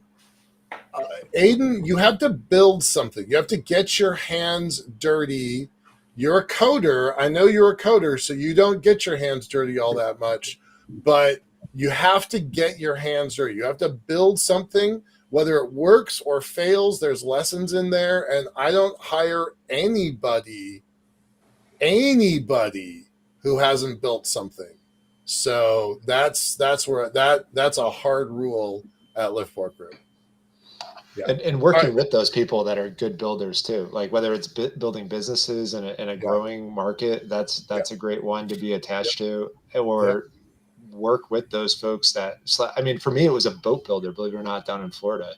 you have to build something. You have to get your hands dirty. You're a coder. I know you're a coder, so you don't get your hands dirty all that much. But you have to get your hands dirty. You have to build something, whether it works or fails. There's lessons in there, and I don't hire anybody who hasn't built something. So that's where that's a hard rule at Liftport Group. Yeah. And working with those people that are good builders too, like whether it's building businesses in a growing market, that's a great one to be attached to, or work with those folks that, I mean, for me, it was a boat builder, believe it or not, down in Florida.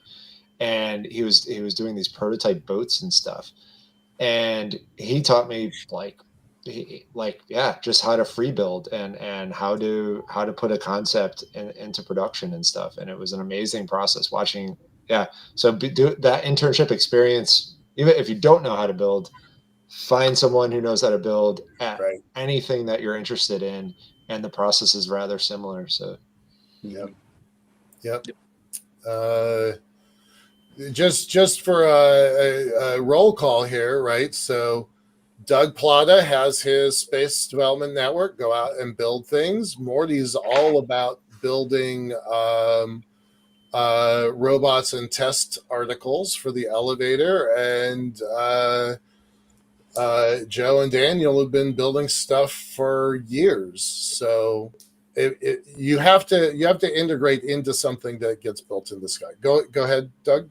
And he was doing these prototype boats and stuff. And he taught me just how to free build and how to put a concept into production and stuff. And it was an amazing process watching. Yeah. So do that internship experience. Even if you don't know how to build, find someone who knows how to build at anything that you're interested in. And the process is rather similar. So, Yep. Just for a roll call here, right? So Doug Plata has his space development network. Go out and build things. Morty's all about building robots and test articles for the elevator, and Joe and Daniel have been building stuff for years. So you have to integrate into something that gets built in the sky. Go ahead, Doug.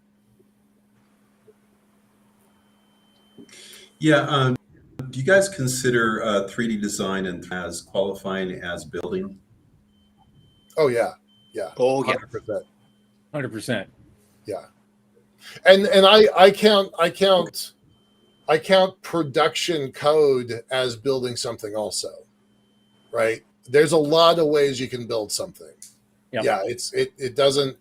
Yeah. Do you guys consider 3D design and as qualifying as building? Oh yeah. Oh yeah. 100%. Yeah. And I count production code as building something also, right? There's a lot of ways you can build something. Yep. Yeah, it doesn't.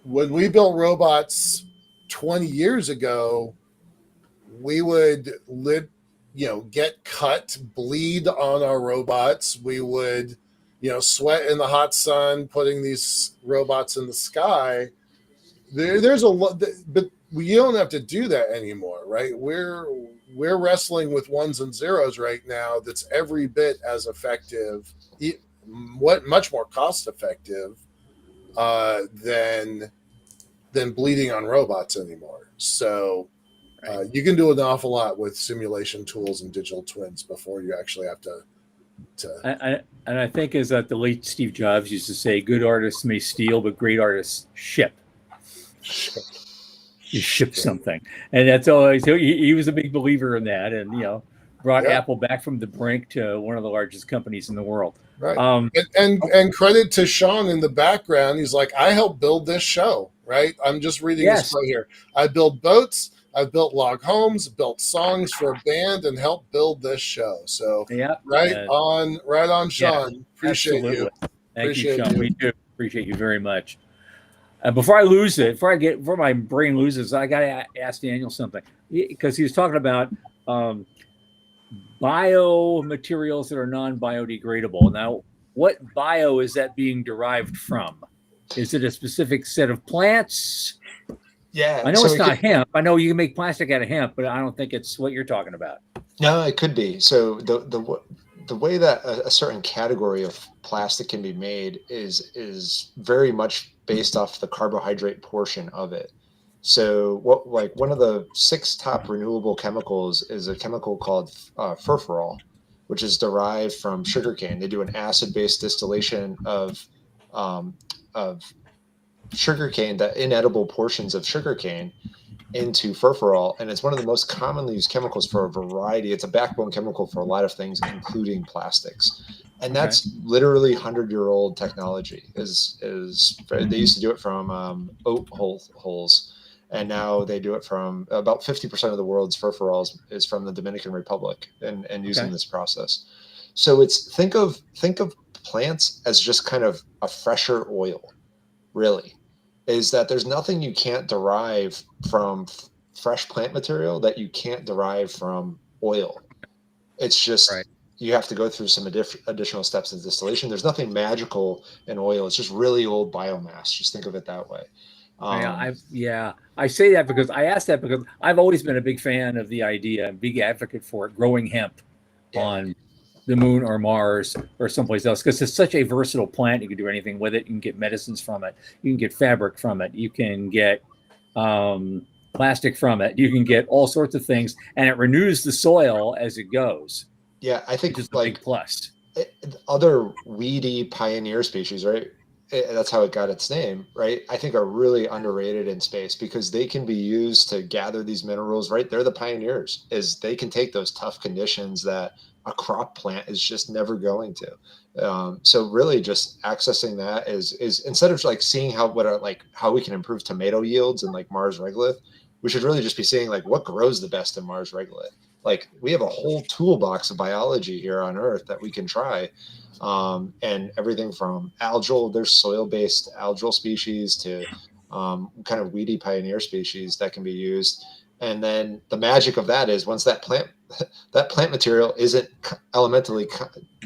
When we built robots 20 years ago, we would get cut, bleed on our robots. We would, sweat in the hot sun, putting these robots in the sky. There's a lot, but you don't have to do that anymore, right? We're wrestling with ones and zeros right now. That's every bit as effective, much more cost effective than bleeding on robots anymore. So you can do an awful lot with simulation tools and digital twins before you actually have to. And I think is that the late Steve Jobs used to say, "Good artists may steal, but great artists ship." You ship something, and that's always he was a big believer in that, and brought Apple back from the brink to one of the largest companies in the world. Right. And credit to Sean in the background. He's like, I helped build this show. Right. I'm just reading this right here. I build boats. I've built log homes, built songs for a band, and helped build this show. So right on, Sean. Yeah, appreciate you. Thank you, Sean. We do appreciate you very much. Before I lose it, before my brain loses, I got to ask Daniel something, because he was talking about biomaterials that are non-biodegradable. Now, what bio is that being derived from? Is it a specific set of plants? Yeah, I know it's not hemp. I know you can make plastic out of hemp, but I don't think it's what you're talking about. No, it could be. So the way that a certain category of plastic can be made is very much based off the carbohydrate portion of it. So one of the 6 top renewable chemicals is a chemical called furfural, which is derived from sugarcane. They do an acid-based distillation of sugarcane, the inedible portions of sugarcane, into furfural, and it's one of the most commonly used chemicals for a variety. It's a backbone chemical for a lot of things, including plastics, and that's literally 100-year-old technology. They used to do it from oat holes, and now they do it from about 50% of the world's furfural is from the Dominican Republic, and using this process. So think of plants as just kind of a fresher oil, really. Is that there's nothing you can't derive from fresh plant material that you can't derive from oil. It's just you have to go through some additional steps in distillation. There's nothing magical in oil. It's just really old biomass. Just think of it that way. I say that because I asked that because I've always been a big fan of the idea and big advocate for growing hemp on the moon or Mars or someplace else, because it's such a versatile plant. You can do anything with it. You can get medicines from it. You can get fabric from it. You can get plastic from it. You can get all sorts of things, and it renews the soil as it goes. Yeah, I think which is a big plus. Other weedy pioneer species, right? That's how it got its name, right? I think are really underrated in space because they can be used to gather these minerals, right? They're the pioneers, is they can take those tough conditions that a crop plant is just never going to. So really just accessing that is instead of like seeing how we can improve tomato yields in like Mars regolith, we should really just be seeing like what grows the best in Mars regolith. Like we have a whole toolbox of biology here on Earth that we can try. And everything from algal, there's soil-based algal species to kind of weedy pioneer species that can be used. And then the magic of that is once that plant material isn't elementally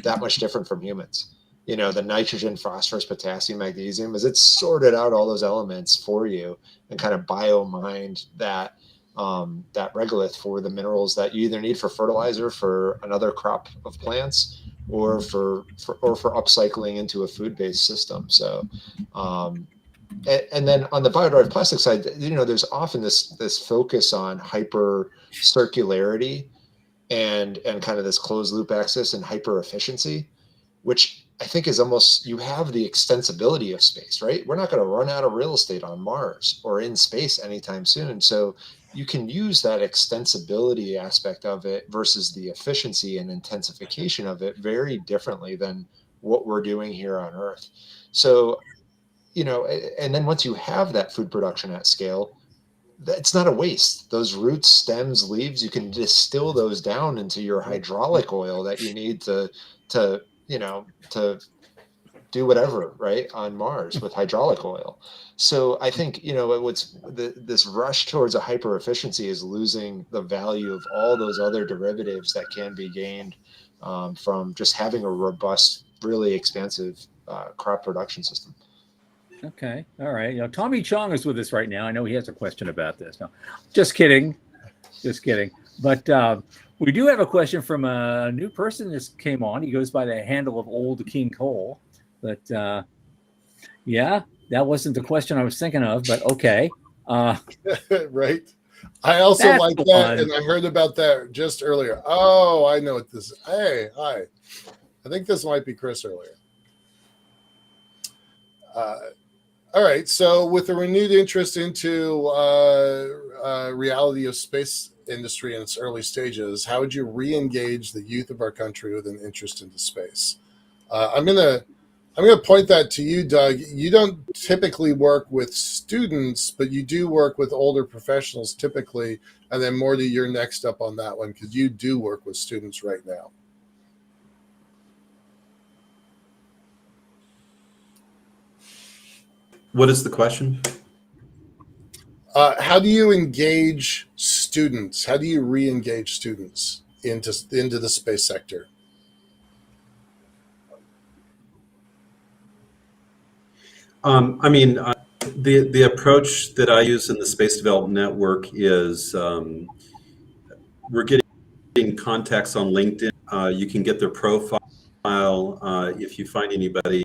that much different from humans. You know, the nitrogen, phosphorus, potassium, magnesium, is it's sorted out all those elements for you and kind of bio-mined that regolith for the minerals that you either need for fertilizer for another crop of plants or for upcycling into a food-based system. So, and then on the bioderived plastic side, you know, there's often this focus on hyper circularity and kind of this closed loop access and hyper efficiency, which I think is almost, you have the extensibility of space, right? We're not going to run out of real estate on Mars or in space anytime soon. So you can use that extensibility aspect of it versus the efficiency and intensification of it very differently than what we're doing here on Earth. So, you know, and then once you have that food production at scale, it's not a waste. Those roots, stems, leaves, you can distill those down into your hydraulic oil that you need to do whatever, right, on Mars with hydraulic oil. So I think, you know, this rush towards a hyper efficiency is losing the value of all those other derivatives that can be gained from just having a robust, really expansive crop production system. Okay. All right. You know, Tommy Chong is with us right now. I know he has a question about this. No, just kidding. Just kidding. But we do have a question from a new person that came on. He goes by the handle of Old King Cole. But yeah, that wasn't the question I was thinking of, but okay. Right. I also like that. And I heard about that just earlier. Oh, I know what this is. Hey, hi. I think this might be Chris earlier. All right. So with a renewed interest into reality of space industry in its early stages, how would you re-engage the youth of our country with an interest into space? I'm gonna point that to you, Doug. You don't typically work with students, but you do work with older professionals typically. And then Morty, you're next up on that one because you do work with students right now. What is the question? How do you engage students? How do you re-engage students into the space sector? The approach that I use in the Space Development Network is we're getting contacts on LinkedIn. You can get their profile. If you find anybody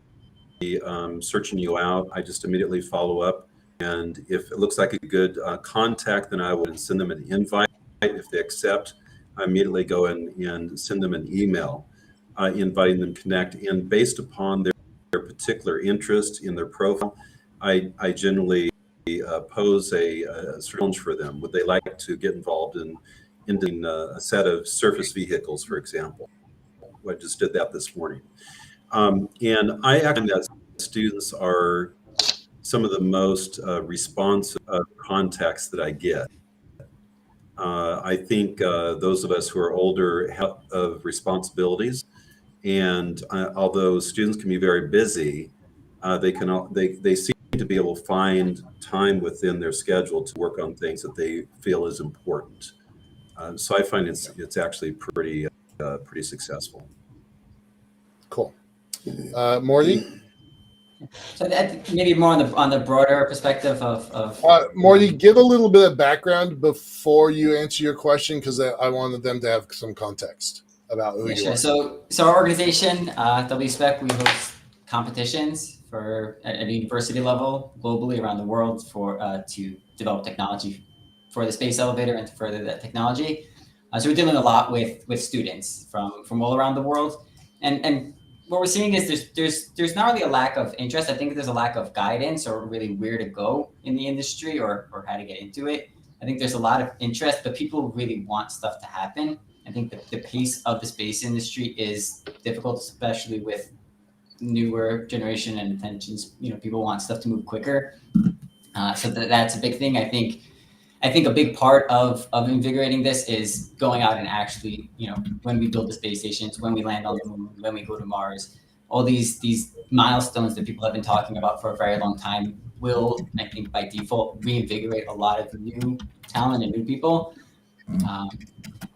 searching you out, I just immediately follow up. And if it looks like a good contact, then I would send them an invite. If they accept, I immediately go and send them an email inviting them to connect. And based upon their particular interest in their profile, I generally pose a challenge for them. Would they like to get involved in a set of surface vehicles, for example? I just did that this morning. And I actually find that students are some of the most responsive contacts that I get. I think those of us who are older have responsibilities, and although students can be very busy, they seem to be able to find time within their schedule to work on things that they feel is important. So I find it's actually pretty successful. Cool. Morty? So that maybe more on the broader perspective of Morty, give a little bit of background before you answer your question, because I wanted them to have some context. about who you Sure. are. So our organization, WSPEC, we host competitions at a university level globally around the world to develop technology for the space elevator and to further that technology. So we're dealing a lot with students from all around the world, and what we're seeing is there's not really a lack of interest. I think there's a lack of guidance or really where to go in the industry or how to get into it. I think there's a lot of interest, but people really want stuff to happen. I think the pace of the space industry is difficult, especially with newer generation and intentions. People want stuff to move quicker. So that's a big thing. I think a big part of invigorating this is going out and actually, when we build the space stations, when we land on the moon, when we go to Mars, all these milestones that people have been talking about for a very long time will, I think, by default, reinvigorate a lot of new talent and new people.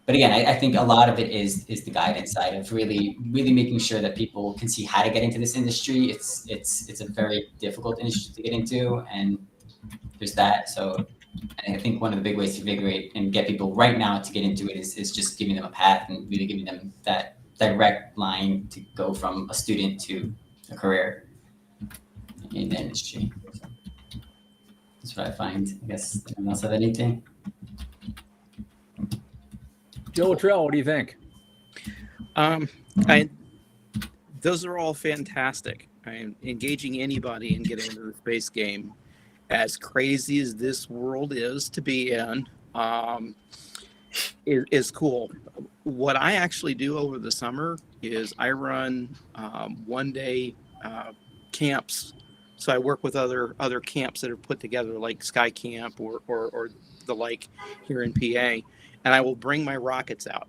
But again, I think a lot of it is the guidance side of really making sure that people can see how to get into this industry. It's a very difficult industry to get into, and there's that. So I think one of the big ways to invigorate and get people right now to get into it is just giving them a path and really giving them that direct line to go from a student to a career in the industry. So that's what I find. I guess anyone else have anything? Joe Luttrell, what do you think? Those are all fantastic. Engaging anybody and getting into the space game, as crazy as this world is to be in, is cool. What I actually do over the summer is I run one-day camps. So I work with other camps that are put together, like Sky Camp or the like here in PA, and I will bring my rockets out.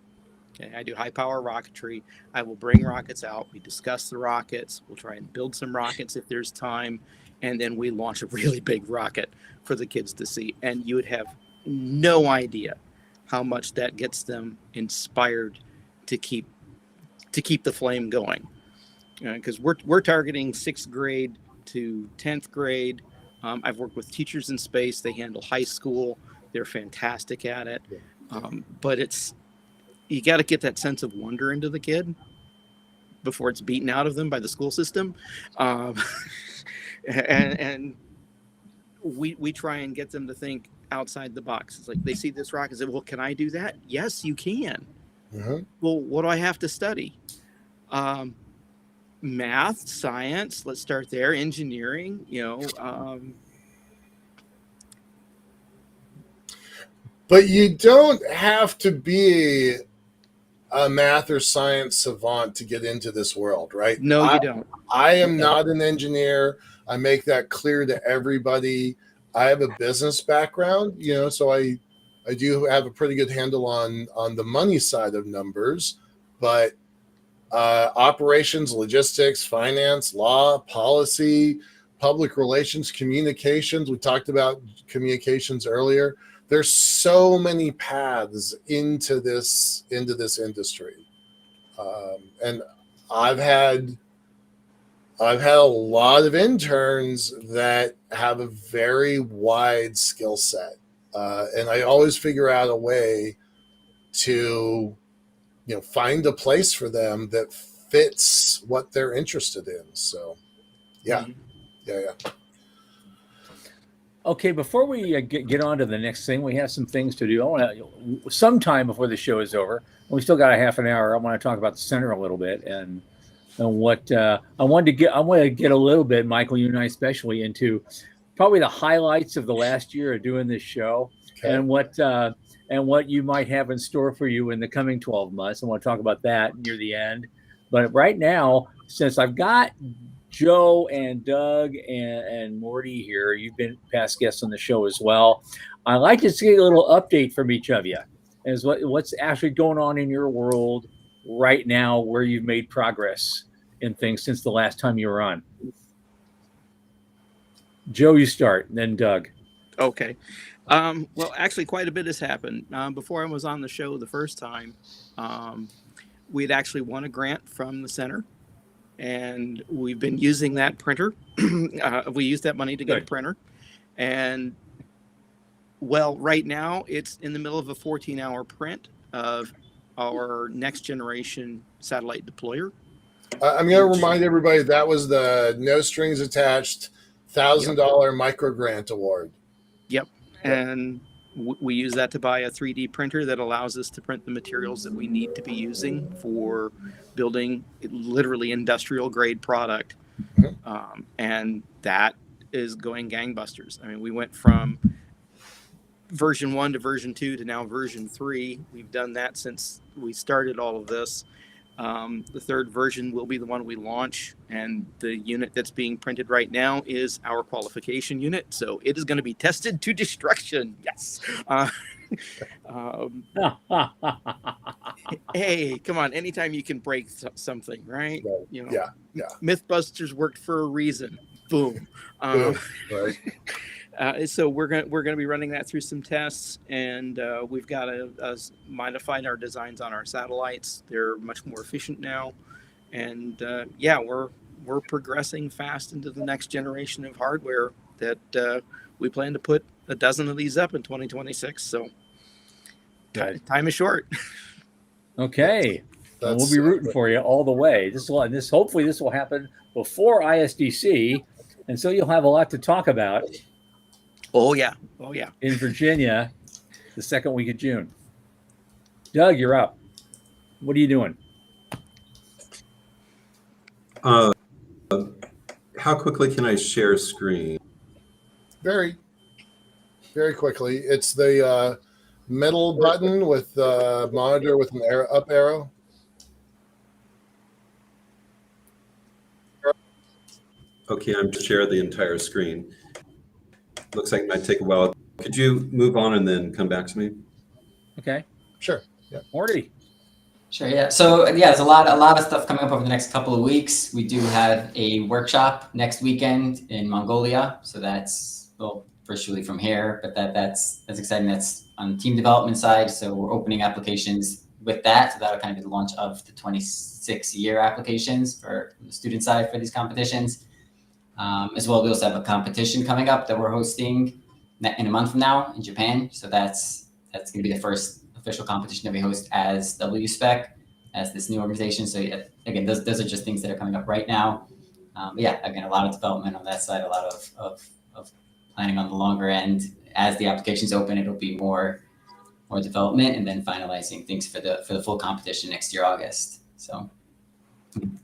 Okay, I do high power rocketry. I will bring rockets out. We discuss the rockets. We'll try and build some rockets if there's time. And then we launch a really big rocket for the kids to see. And you would have no idea how much that gets them inspired to keep the flame going. Because we're targeting 6th grade to 10th grade. I've worked with teachers in space. They handle high school. They're fantastic at it. But you got to get that sense of wonder into the kid before it's beaten out of them by the school system. And we try and get them to think outside the box. It's like they see this rocket and say, well, can I do that? Yes, you can. Mm-hmm. Well, what do I have to study? Math, science, let's start there. Engineering, But you don't have to be a math or science savant to get into this world, right? No, you don't. I am not an engineer. I make that clear to everybody. I have a business background, so I do have a pretty good handle on the money side of numbers, but operations, logistics, finance, law, policy, public relations, communications. We talked about communications earlier. There's so many paths into this industry, and I've had a lot of interns that have a very wide skill set, and I always figure out a way to, find a place for them that fits what they're interested in. So, yeah. Okay, before we get on to the next thing, we have some things to do. I want to, sometime before the show is over, and we still got a half an hour, I want to talk about the center a little bit and what I want to get a little bit, Michael, you and I especially, into probably the highlights of the last year of doing this show, okay, and what you might have in store for you in the coming 12 months. I want to talk about that near the end. But right now, since I've got Joe and Doug and Morty here, you've been past guests on the show as well, I'd like to see a little update from each of you as what's actually going on in your world right now, where you've made progress in things since the last time you were on. Joe, you start, and then Doug. Okay. Well, actually, quite a bit has happened. Before I was on the show the first time, we'd actually won a grant from the center, and we've been using that printer. We used that money to get a printer. And, well, right now, it's in the middle of a 14-hour print of our next generation satellite deployer. I'm going to remind everybody that was the no strings attached $1,000 micro grant award. Yep. And we use that to buy a 3D printer that allows us to print the materials that we need to be using for building literally industrial grade product. And that is going gangbusters. I mean, we went from version 1 to version 2 to now version 3. We've done that since we started all of this. The third version will be the one we launch, and the unit that's being printed right now is our qualification unit, so it is going to be tested to destruction. Yes. Hey, come on, anytime you can break something, right? You know, yeah. Mythbusters worked for a reason. Boom. Right. So we're gonna be running that through some tests, and we've got modified our designs on our satellites. They're much more efficient now, and we're progressing fast into the next generation of hardware that we plan to put a dozen of these up in 2026. So time is short. Okay. And we'll be rooting for you all the way. Hopefully this will happen before ISDC, and so you'll have a lot to talk about. Oh yeah. In Virginia, the second week of June. Doug, you're up. What are you doing? How quickly can I share screen? Very, very quickly. It's the middle button with the monitor with an up arrow. Okay, I'm to share the entire screen. Looks like it might take a while. Could you move on and then come back to me? Okay. Sure. Yeah. Morty. Sure. Yeah. So there's a lot of stuff coming up over the next couple of weeks. We do have a workshop next weekend in Mongolia. So that's virtually from here, but that's exciting. That's on the team development side. So we're opening applications with that. So that'll kind of be the launch of the 26-year applications for the student side for these competitions. As well, we also have a competition coming up that we're hosting in a month from now in Japan. So that's going to be the first official competition that we host as WSpec, as this new organization. So again, those are just things that are coming up right now. Again, a lot of development on that side, a lot of planning on the longer end. As the applications open, it'll be more development, and then finalizing things for the full competition next year, August. So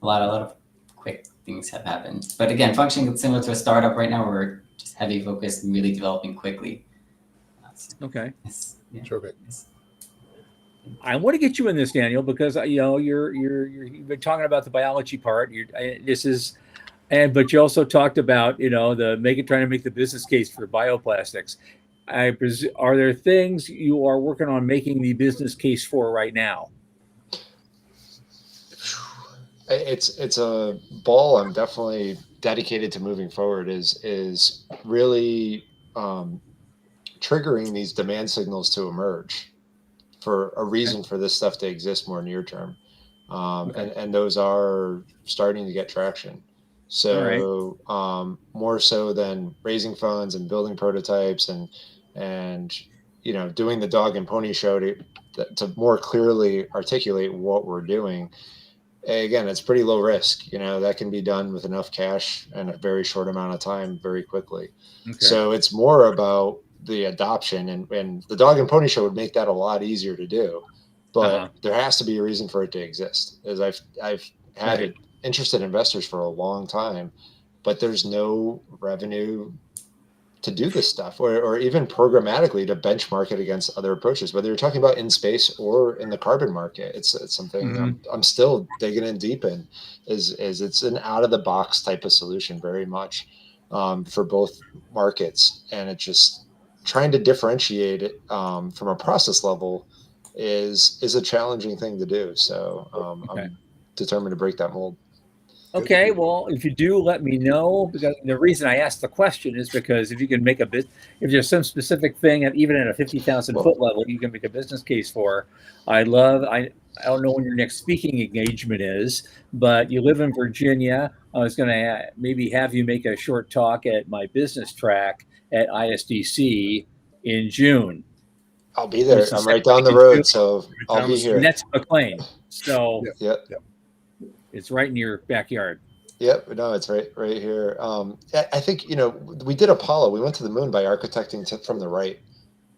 a lot of quick things have happened, but again, functioning similar to a startup right now. We're just heavy focused and really developing quickly. Okay. Terrific. I want to get you in this, Daniel, because you've been talking about the biology part. But you also talked about trying to make the business case for bioplastics. Are there things you are working on making the business case for right now? It's a ball I'm definitely dedicated to moving forward. Is really triggering these demand signals to emerge for a reason for this stuff to exist more near term, and those are starting to get traction. So more so than raising funds and building prototypes and doing the dog and pony show to more clearly articulate what we're doing. Again, it's pretty low risk. That can be done with enough cash and a very short amount of time very quickly. Okay. So it's more about the adoption, and the dog and pony show would make that a lot easier to do, but there has to be a reason for it to exist. As I've had interested investors for a long time, but there's no revenue to do this stuff, or even programmatically to benchmark it against other approaches, whether you're talking about in space or in the carbon market. It's something I'm still digging in deep in, is it's an out of the box type of solution very much for both markets. And it's just trying to differentiate it from a process level is a challenging thing to do. So I'm determined to break that mold. Okay, well, if you do, let me know, because the reason I asked the question is because if you can make if there's some specific thing, even at a 50,000 foot level, you can make a business case for. I don't know when your next speaking engagement is, but you live in Virginia. I was going to maybe have you make a short talk at my business track at ISDC in June. I'll be there. I'm right down the road, so I'll be here. And that's McLean. So yeah. It's right in your backyard. Yep. No, it's right here. I think, we did Apollo. We went to the moon by architecting from the right.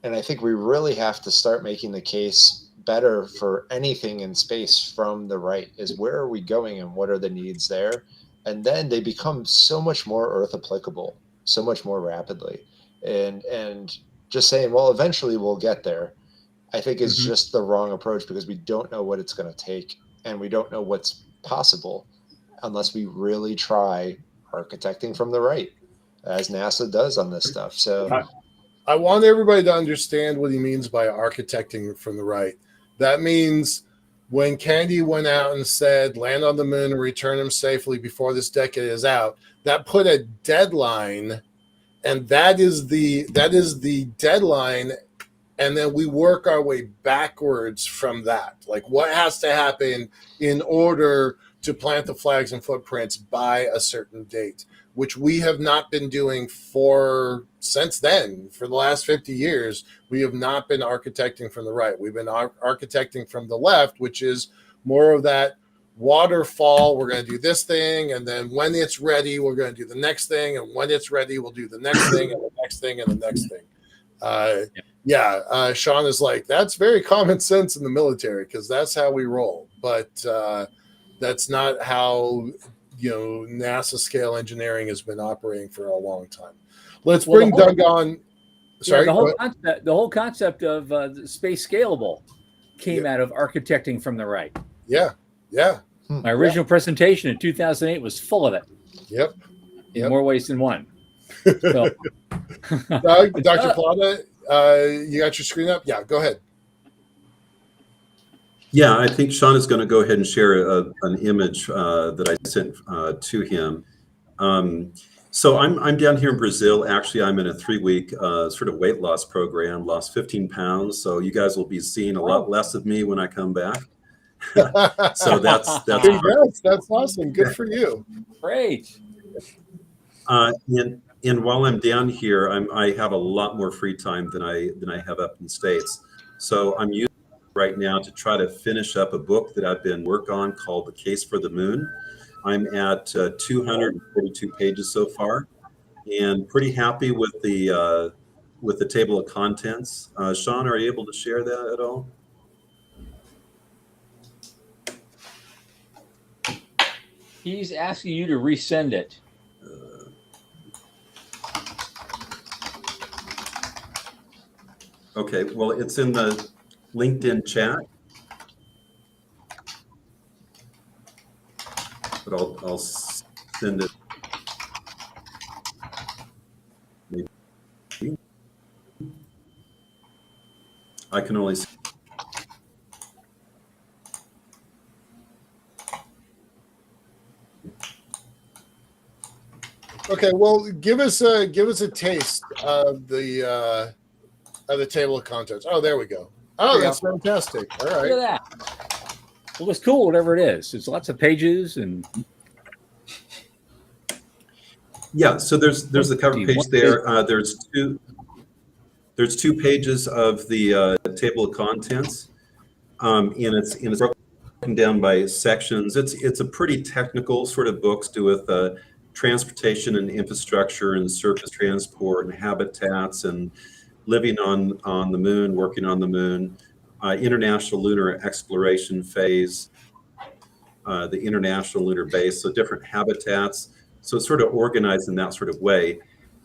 And I think we really have to start making the case better for anything in space from the right, is where are we going and what are the needs there? And then they become so much more Earth applicable, so much more rapidly. And just saying, well, eventually we'll get there, I think is just the wrong approach, because we don't know what it's going to take and we don't know what's possible unless we really try architecting from the right, as NASA does on this stuff. So I want everybody to understand what he means by architecting from the right. That means when Kennedy went out and said, land on the moon and return him safely before this decade is out, that put a deadline, and that is the deadline. And then we work our way backwards from that. Like, what has to happen in order to plant the flags and footprints by a certain date, which we have not been doing since then. For the last 50 years, we have not been architecting from the right. We've been architecting from the left, which is more of that waterfall. We're going to do this thing, and then when it's ready, we're going to do the next thing, and when it's ready, we'll do the next thing, and the next thing, and the next thing. Sean is like, that's very common sense in the military, because that's how we roll. But that's not how NASA scale engineering has been operating for a long time. Let's bring Doug on. Sorry, the whole concept of space scalable came out of architecting from the right. Yeah. My original presentation in 2008 was full of it. Yep. In more ways than one. So. Doug, Dr. Plata, you got your screen up? Yeah, go ahead. Yeah, I think Sean is going to go ahead and share an image that I sent to him. So I'm down here in Brazil. Actually, I'm in a 3-week sort of weight loss program, lost 15 pounds. So you guys will be seeing a lot less of me when I come back. So that's congrats. That's awesome. Good for you. Great. And while I'm down here, I have a lot more free time than I have up in the States. So I'm using right now to try to finish up a book that I've been working on called The Case for the Moon. I'm at 242 pages so far, and pretty happy with the table of contents. Sean, are you able to share that at all? He's asking you to resend it. Okay, well, it's in the LinkedIn chat, but I'll send it. Maybe. I can only see. Okay, well, give us a taste of the table of contents. Oh, there we go. Oh, that's fantastic. All right. Look at that. Well, it's cool, whatever it is. There's lots of pages and. Yeah, so there's the cover page there. There's two pages of the table of contents, and it's broken down by sections. It's a pretty technical sort of book to do with transportation and infrastructure and surface transport and habitats and living on the moon, working on the moon, international lunar exploration phase, the international lunar base, so different habitats. So it's sort of organized in that sort of way.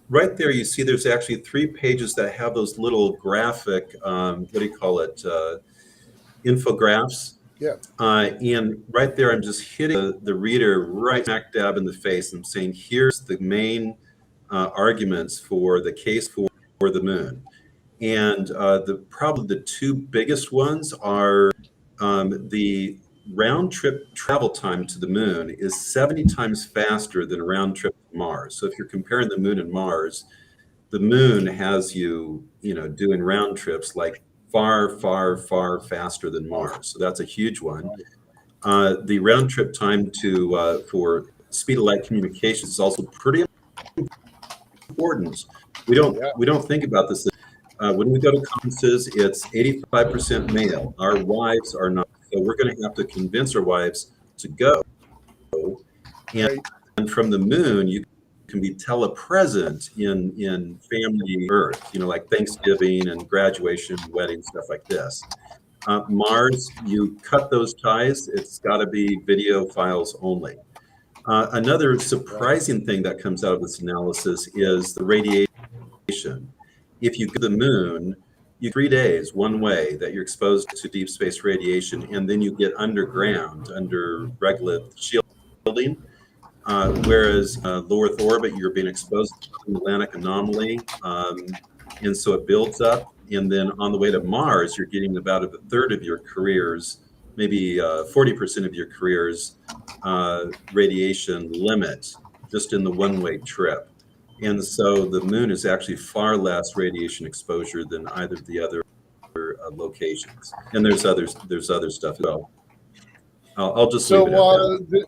Right there, you see there's actually 3 pages that have those little graphic, what do you call it, infographs. Yeah. And right there, I'm just hitting the reader right smack dab in the face and saying, here's the main arguments for the case for the moon. And probably the 2 biggest ones are the round trip travel time to the moon is 70 times faster than a round trip to Mars. So if you're comparing the moon and Mars, the moon has you doing round trips like far, far, far faster than Mars. So that's a huge one. The round trip time for speed of light communications is also pretty important. We don't think about this. When we go to conferences, it's 85% male. Our wives are not. So we're going to have to convince our wives to go. Right. And from the moon, you can be telepresent in family Earth, like Thanksgiving and graduation, wedding, stuff like this. Mars, you cut those ties. It's got to be video files only. Another surprising thing that comes out of this analysis is the radiation. If you go to the moon, you 3 days one way that you're exposed to deep space radiation, and then you get underground under regolith shielding. Whereas low Earth orbit, you're being exposed to the Atlantic anomaly, and so it builds up. And then on the way to Mars, you're getting about a third of your careers, maybe 40% of your careers radiation limit just in the one-way trip. And so the moon is actually far less radiation exposure than either of the other locations. And there's other stuff as well. I'll just leave it at that.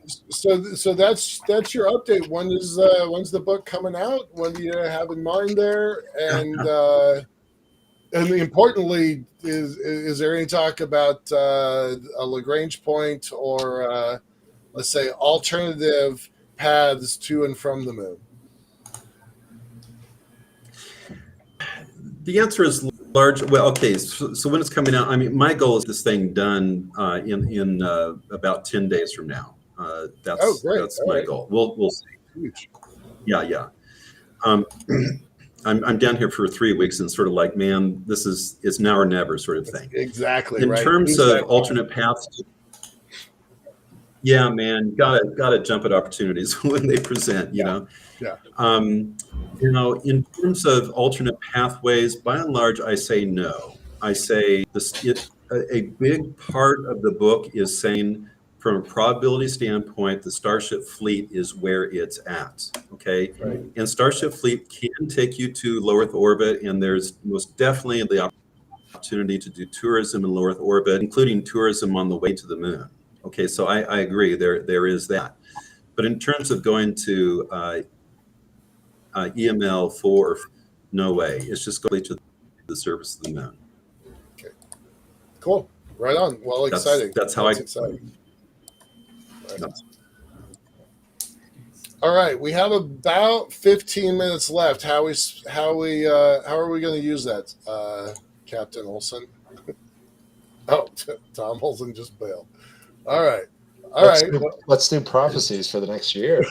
So that's your update. When's the book coming out? What do you have in mind there? And importantly, is there any talk about a Lagrange point or let's say alternative paths to and from the moon? The answer is large. Well, okay. So when it's coming out, I mean, my goal is this thing done in about 10 days from now. That's my goal. We'll see. Huge. Yeah. I'm down here for 3 weeks and sort of like, man, it's now or never sort of thing. Exactly. In right. terms of alternate paths. Yeah, man, gotta jump at opportunities when they present. You know. Yeah. In terms of alternate pathways, by and large, I say no. I say a big part of the book is saying, from a probability standpoint, the Starship fleet is where it's at. Okay, right. And Starship fleet can take you to low Earth orbit, and there's most definitely the opportunity to do tourism in low Earth orbit, including tourism on the way to the moon. Okay, so I agree, there is that. But in terms of going to EML4, no way. It's just going to the surface of the moon. Okay, cool. Right on. Well, exciting. That's exciting. Right. All right, we have about 15 minutes left. How are we going to use that, Captain Olson? Oh, Tom Olson just bailed. All right. Let's do prophecies for the next year.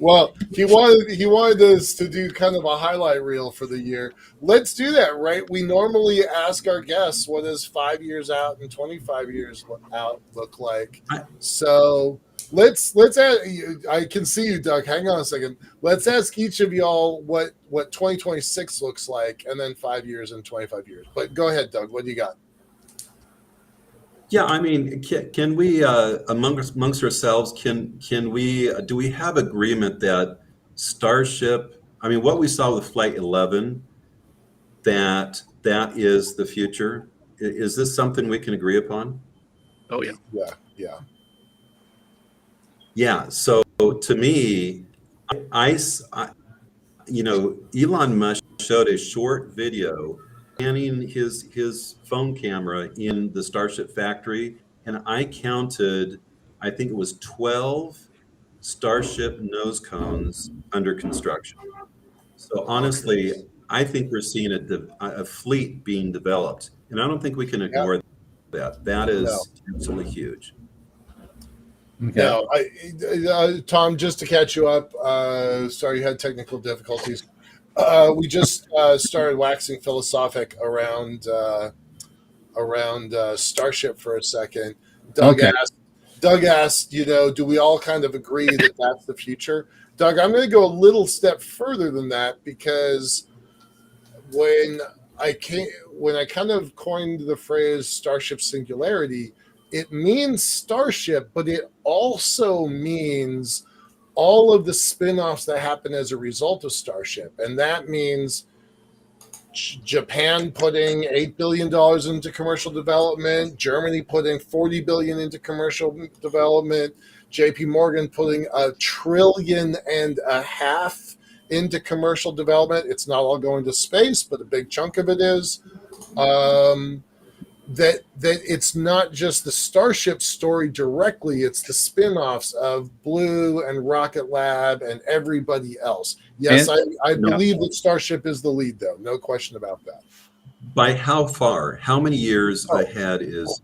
Well, he wanted us to do kind of a highlight reel for the year. Let's do that, right? We normally ask our guests, what does 5 years out and 25 years out look like? So let's ask, I can see you, Doug. Hang on a second. Let's ask each of y'all what 2026 looks like, and then 5 years and 25 years. But go ahead, Doug. What do you got? Yeah, I mean, can we amongst ourselves? Do we have agreement that Starship? I mean, what we saw with Flight 11, that is the future. Is this something we can agree upon? Oh yeah. Yeah. So to me, Elon Musk showed a short video scanning his phone camera in the Starship factory, and I counted, I think it was 12 Starship nose cones under construction. So honestly, I think we're seeing a fleet being developed, and I don't think we can ignore that. That is absolutely huge. Okay. Now, Tom, just to catch you up, sorry you had technical difficulties. We just started waxing philosophic around Starship for a second. Doug asked, do we all kind of agree that that's the future? Doug, I'm going to go a little step further than that, because when I kind of coined the phrase Starship Singularity, it means Starship, but it also means all of the spin-offs that happen as a result of Starship. And that means Japan putting $8 billion into commercial development, Germany putting $40 billion into commercial development, JP Morgan putting $1.5 trillion into commercial development. It's not all going to space, but a big chunk of it is. That it's not just the Starship story directly, it's the spin-offs of Blue and Rocket Lab and everybody else. Yes, I believe that Starship is the lead, though. No question about that. By how far? How many years ahead is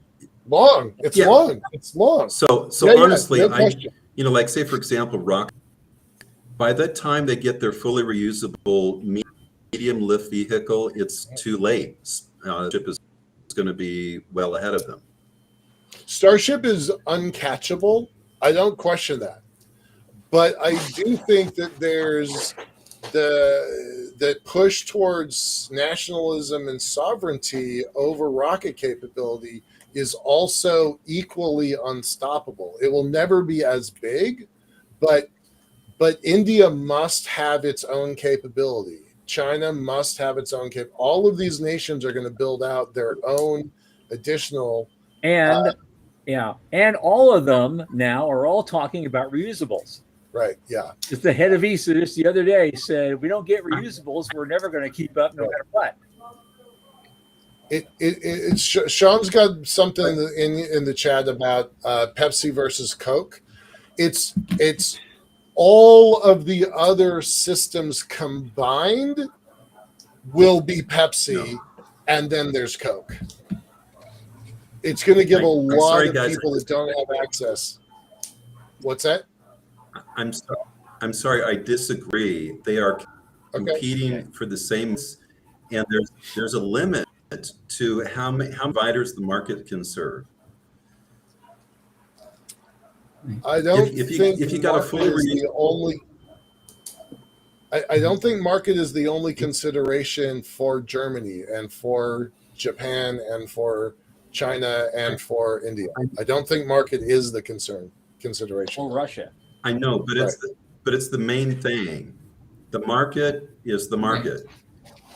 long? It's long. It's long. So honestly, no question. Like say for example, Rocket. By the time they get their fully reusable medium lift vehicle, it's too late. Ship is going to be well ahead of them. Starship is uncatchable. I don't question that. But I do think that there's the push towards nationalism and sovereignty over rocket capability is also equally unstoppable. It will never be as big, but India must have its own capability. China must have its own capability. All of these nations are going to build out their own additional. And all of them now are all talking about reusables. Right. Yeah. Just the head of ESA just the other day said, if we don't get reusables, we're never going to keep up no matter what. Sean's got something in the chat about Pepsi versus Coke. It's all of the other systems combined will be Pepsi, and then there's Coke. It's going to give a lot of people that don't have access. What's that? I'm sorry, I disagree. They are competing for the same, and there's a limit to how many providers the market can serve. I don't think if you got a fully I don't think market is the only consideration for Germany and for Japan and for China and for India. I don't think market is the consideration. Or Russia. I know, but it's the main thing. The market is the market,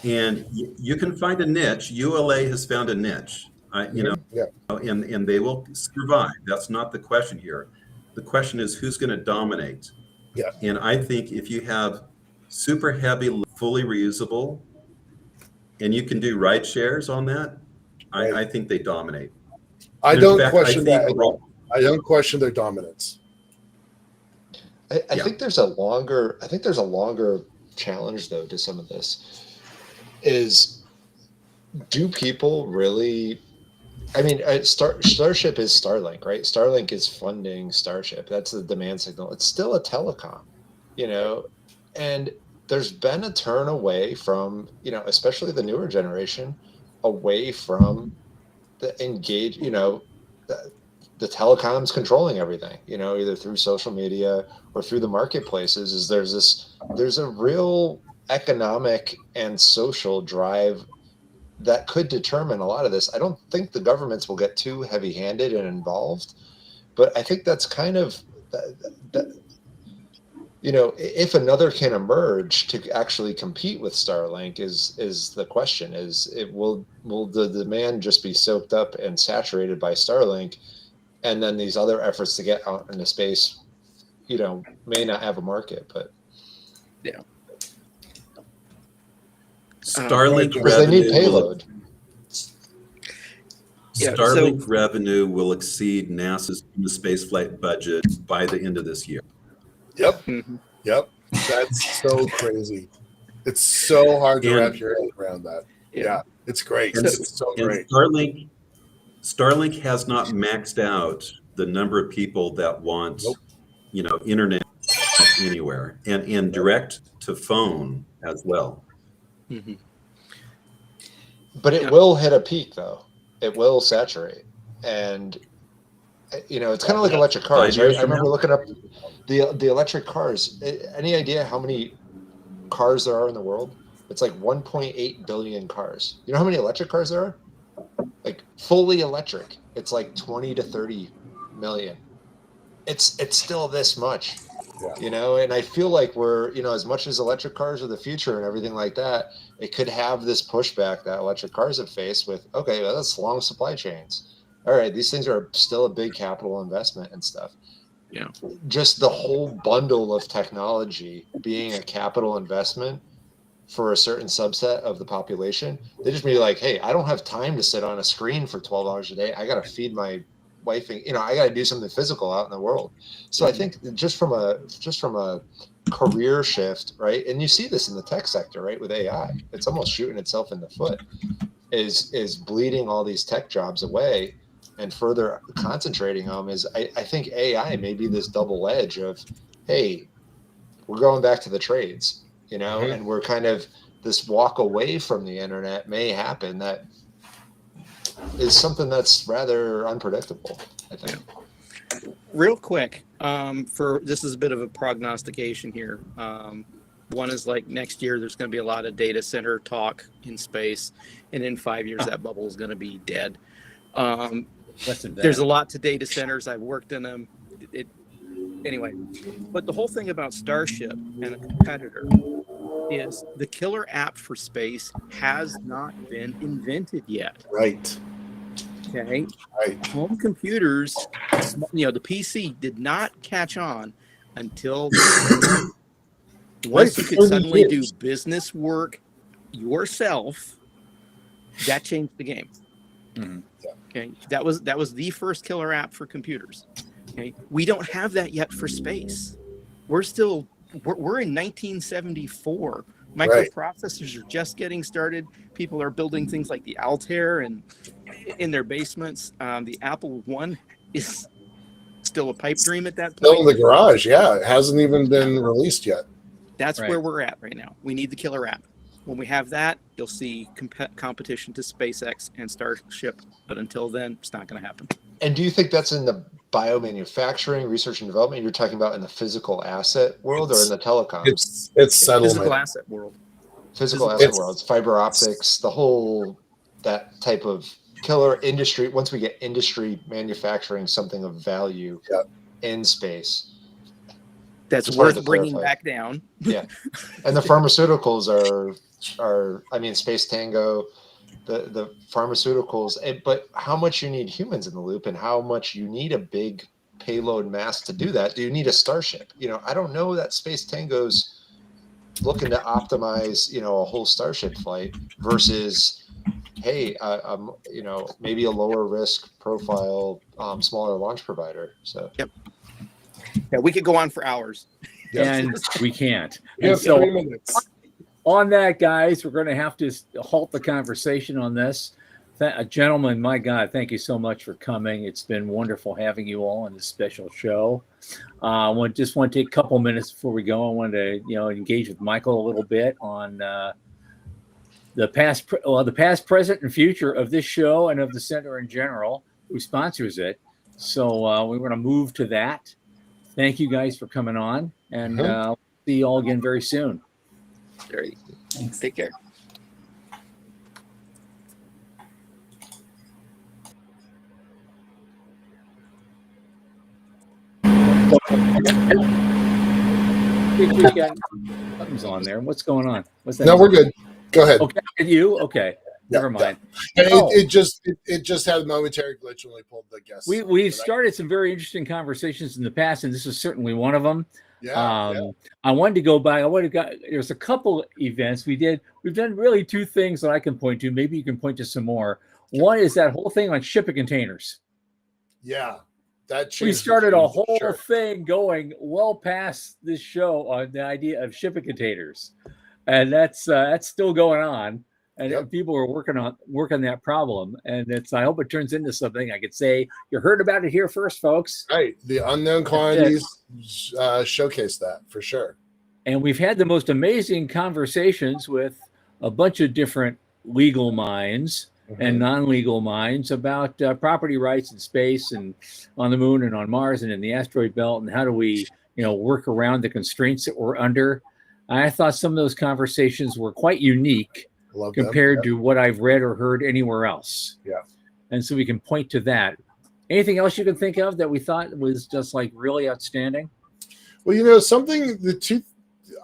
and you can find a niche. ULA has found a niche, and they will survive. That's not the question here. The question is who's going to dominate. Yeah. And I think if you have super heavy, fully reusable, and you can do ride shares on that, I think they dominate. I don't question that at all. I don't question their dominance. I think there's a longer challenge though to some of this. Is do people really? I mean, Starship is Starlink, right? Starlink is funding Starship. That's the demand signal. It's still a telecom, and there's been a turn away from, especially the newer generation, away from the the telecoms controlling everything, either through social media or through the marketplaces. There's a real economic and social drive that could determine a lot of this. I don't think the governments will get too heavy-handed and involved, but I think that's kind of, if another can emerge to actually compete with Starlink is the question. Will the demand just be soaked up and saturated by Starlink, and then these other efforts to get out into space, may not have a market, but yeah. Starlink because they need payload. Starlink revenue will exceed NASA's spaceflight budget by the end of this year. Yep. Yep. That's so crazy. It's so hard to wrap your head around that. Yeah. It's great. It's so great. Starlink has not maxed out the number of people that want, internet anywhere and direct to phone as well. Mm-hmm. But it will hit a peak, though. It will saturate, and it's kind of like electric cars, right? I remember looking up the electric cars. Any idea how many cars there are in the world? It's like 1.8 billion cars. You know how many electric cars there are? Like fully electric, it's like 20 to 30 million. It's still this much. And I feel like we're, as much as electric cars are the future and everything like that, it could have this pushback that electric cars have faced with, that's long supply chains. All right, these things are still a big capital investment and stuff. just the whole bundle of technology being a capital investment for a certain subset of the population, they just be like, hey, I don't have time to sit on a screen for 12 hours a day. I got to feed my wife, and I got to do something physical out in the world. So I think just from a career shift, right? And you see this in the tech sector, right? With AI, it's almost shooting itself in the foot, is bleeding all these tech jobs away and further concentrating on them. I think AI may be this double edge of, hey, we're going back to the trades, and we're kind of, this walk away from the internet may happen that is something that's rather unpredictable, I think. Real quick, this is a bit of a prognostication here. One is like next year, there's going to be a lot of data center talk in space, and in 5 years, that bubble is going to be dead. There's a lot to data centers. I've worked in them. Anyway, but the whole thing about Starship and a competitor is the killer app for space has not been invented yet. Right. Okay. Right. Home computers, the PC did not catch on until once you could suddenly do business work yourself. That changed the game. Mm-hmm. Okay, that was the first killer app for computers. Okay, we don't have that yet for space. We're in 1974. Microprocessors are just getting started. People are building things like the Altair and in their basements. The Apple One is still a pipe dream at that point. Still in the garage, yeah. It hasn't even been released yet. That's where we're at right now. We need the killer app. When we have that, you'll see competition to SpaceX and Starship. But until then, it's not going to happen. And do you think that's in the biomanufacturing, research and development? You're talking about in the physical asset world or in the telecoms? It's settlement. Physical asset world. Physical asset world. It's fiber optics, the whole, that type of killer industry. Once we get industry manufacturing something of value in space. That's worth bringing back down. Yeah. And the pharmaceuticals are, I mean, Space Tango, the pharmaceuticals, but how much you need humans in the loop and how much you need a big payload mass to do that. Do you need a Starship? I don't know that Space Tango's looking to optimize, a whole Starship flight versus, hey, maybe a lower risk profile, smaller launch provider. So, yep. Yeah, we could go on for hours. And we can't. And so on that, guys, we're going to have to halt the conversation on this. Gentlemen, my God, thank you so much for coming. It's been wonderful having you all on this special show. I just want to take a couple minutes before we go. I want to, engage with Michael a little bit on the past, present, and future of this show and of the center in general, who sponsors it. So we're going to move to that. Thank you guys for coming on, and see you all again very soon. Thanks. Take care. Something's on there. What's going on? What's that? No, we're good. Go ahead. Okay, you? Okay. Never mind. Yeah. It just had a momentary glitch when we pulled the guest. We've started some very interesting conversations in the past, and this is certainly one of them. I wanted to go back. There's a couple events we did. We've done really two things that I can point to. Maybe you can point to some more. One is that whole thing on shipping containers. Yeah, that we started a whole thing going well past this show on the idea of shipping containers, and that's still going on. And people are working that problem, and I hope it turns into something. I could say you heard about it here first, folks. Right, the unknown quantities showcase that for sure. And we've had the most amazing conversations with a bunch of different legal minds and non-legal minds about property rights in space and on the moon and on Mars and in the asteroid belt, and how do we, work around the constraints that we're under. I thought some of those conversations were quite unique compared to what I've read or heard anywhere else. Yeah. And so we can point to that. Anything else you can think of that we thought was just like really outstanding? Well,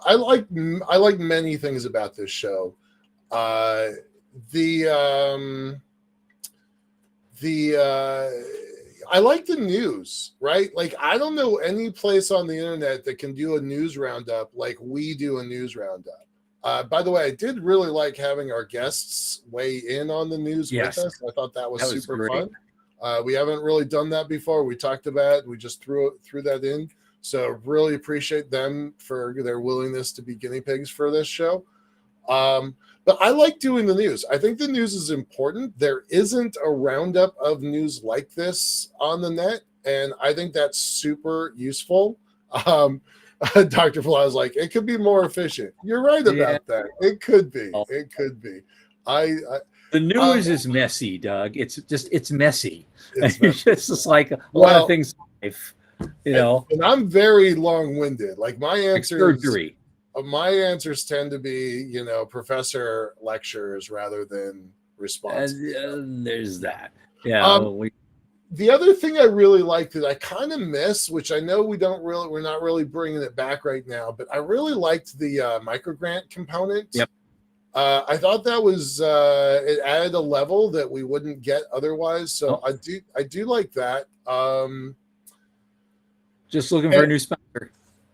I like many things about this show. I like the news, right? Like, I don't know any place on the internet that can do a news roundup like we do a news roundup. By the way, I did really like having our guests weigh in on the news with us. I thought that was super great. fun. We haven't really done that before. We talked about it. We just threw that in. So really appreciate them for their willingness to be guinea pigs for this show. But I like doing the news. I think the news is important. There isn't a roundup of news like this on the net, and I think that's super useful. Dr. Fly is like, it could be more efficient. You're right about that. It could be. It could be. The news is messy, Doug. It's messy. It's just like a lot of things in life, you know. And I'm very long-winded. Like my answers tend to be, you know, professor lectures rather than responses. And there's that. Yeah. The other thing I really like that I kind of miss, which I know we're not really bringing it back right now, but I really liked the microgrant component. Yep. I thought that was it added a level that we wouldn't get otherwise. So I do like that. Just looking for a new sponsor.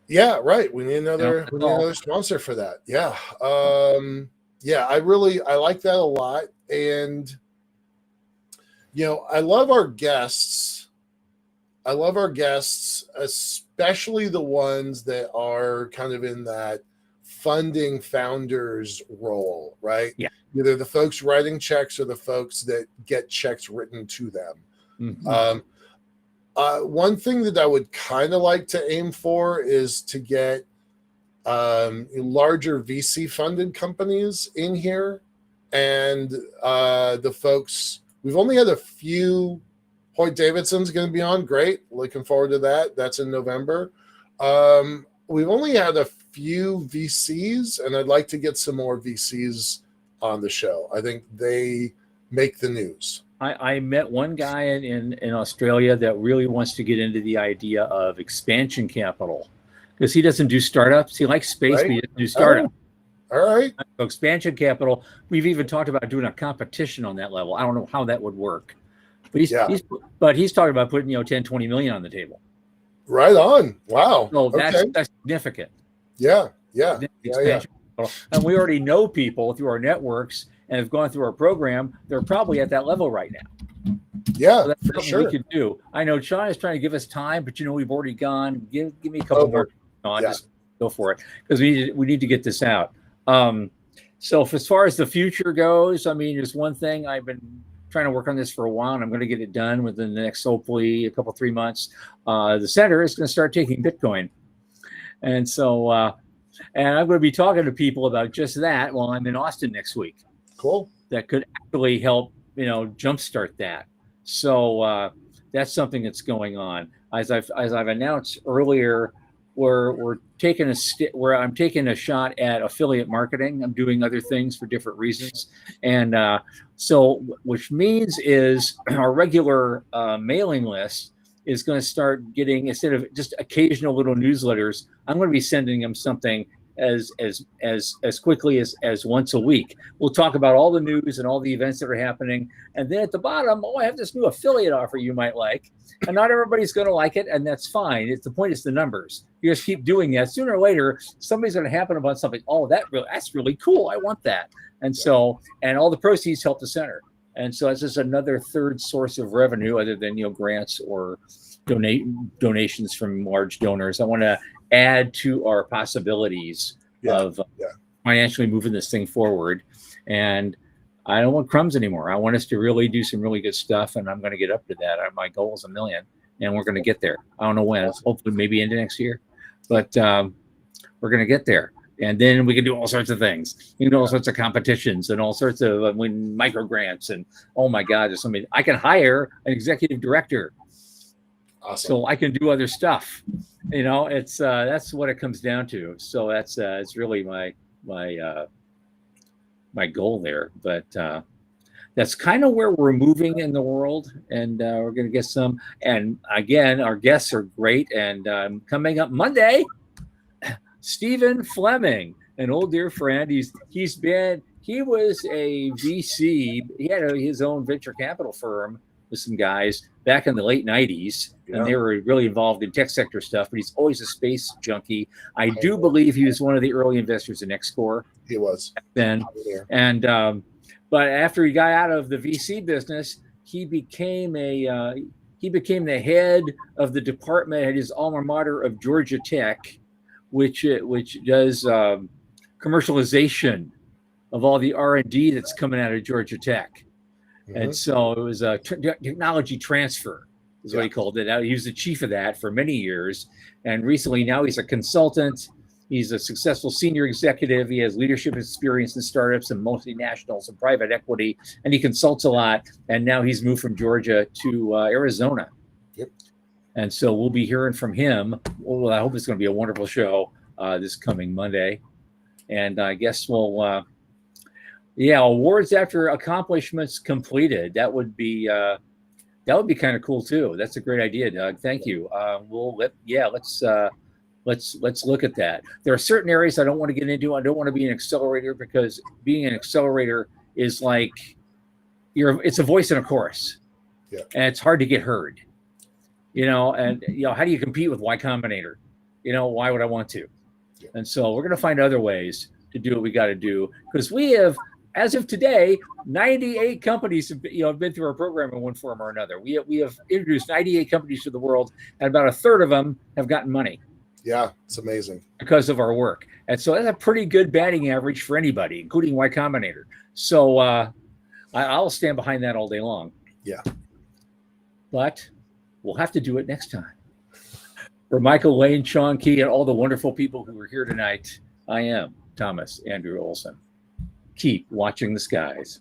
Yeah, right. We need another sponsor for that. Yeah. I like that a lot. And you know, I love our guests, especially the ones that are kind of in that funding founders role, right? Yeah. Either the folks writing checks or the folks that get checks written to them. Mm-hmm. One thing that I would kind of like to aim for is to get larger VC funded companies in here, and the folks. We've only had a few. Hoyt Davidson's going to be on. Great. Looking forward to that. That's in November. We've only had a few VCs, and I'd like to get some more VCs on the show. I think they make the news. I met one guy in Australia that really wants to get into the idea of expansion capital because he doesn't do startups. He likes space, but he doesn't do startups. All right. So expansion capital. We've even talked about doing a competition on that level. I don't know how that would work, but he's talking about putting 10, 20 million on the table. Right on. Wow. So that's significant. Yeah. And we already know people through our networks and have gone through our program. They're probably at that level right now. Yeah, so that's for sure. We could do. I know Sean is trying to give us time, but we've already gone. Give me a couple more. Just go for it because we need to get this out. So as far as the future goes, I mean, there's one thing I've been trying to work on this for a while, and I'm going to get it done within the next, hopefully, a couple, 3 months. The center is going to start taking Bitcoin. And so, and I'm going to be talking to people about just that while I'm in Austin next week. Cool. That could actually help, jumpstart that. So that's something that's going on. As I've announced earlier, I'm taking a shot at affiliate marketing. I'm doing other things for different reasons, and so which means is our regular mailing list is going to start getting, instead of just occasional little newsletters, I'm going to be sending them something as quickly as once a week. We'll talk about all the news and all the events that are happening, and then at the bottom, I have this new affiliate offer you might like. And not everybody's going to like it, and that's fine. The point is the numbers. You just keep doing that. Sooner or later, somebody's going to happen upon something. Oh, that's really cool. I want that. And so, and all the proceeds help the center. And so it's just another third source of revenue other than grants or donations from large donors. I want to add to our possibilities of financially moving this thing forward. And I don't want crumbs anymore. I want us to really do some really good stuff, and I'm going to get up to that. My goal is 1 million, and we're going to get there. I don't know when. Hopefully, maybe into next year, but we're going to get there. And then we can do all sorts of things. You can do all sorts of competitions and all sorts of win micro grants. And oh my God, there's somebody I can hire an executive director, so I can do other stuff. It's that's what it comes down to. So that's it's really my goal there, but that's kind of where we're moving in the world, and we're going to get some. And again, our guests are great. And coming up Monday, Stephen Fleming, an old dear friend. He was a VC. He had his own venture capital firm with some guys back in the late 90s, and they were really involved in tech sector stuff, but he's always a space junkie. I do believe he was one of the early investors in Xcore. He was. Then. And but after he got out of the VC business, he became the head of the department at his alma mater of Georgia Tech, which does commercialization of all the R&D that's coming out of Georgia Tech. And so it was a technology transfer is what he called it. He was the chief of that for many years. And recently now he's a consultant. He's a successful senior executive. He has leadership experience in startups and multinationals and private equity. And he consults a lot. And now he's moved from Georgia to Arizona. And so we'll be hearing from him. Well, I hope it's going to be a wonderful show this coming Monday. And I guess we'll, awards after accomplishments completed. That would be kind of cool too. That's a great idea, Doug. Thank you. Let's look at that. There are certain areas I don't want to get into. I don't want to be an accelerator because being an accelerator is like it's a voice in a chorus, and it's hard to get heard. And how do you compete with Y Combinator? Why would I want to? And so we're going to find other ways to do what we got to do, because we have, as of today, 98 companies have been through our program in one form or another. We have introduced 98 companies to the world, and about a third of them have gotten money. Yeah, it's amazing because of our work. And so that's a pretty good batting average for anybody, including Y Combinator. So I'll stand behind that all day long. Yeah. But we'll have to do it next time. For Michael Lane, Sean Key, and all the wonderful people who are here tonight, I am Thomas Andrew Olson. Keep watching the skies.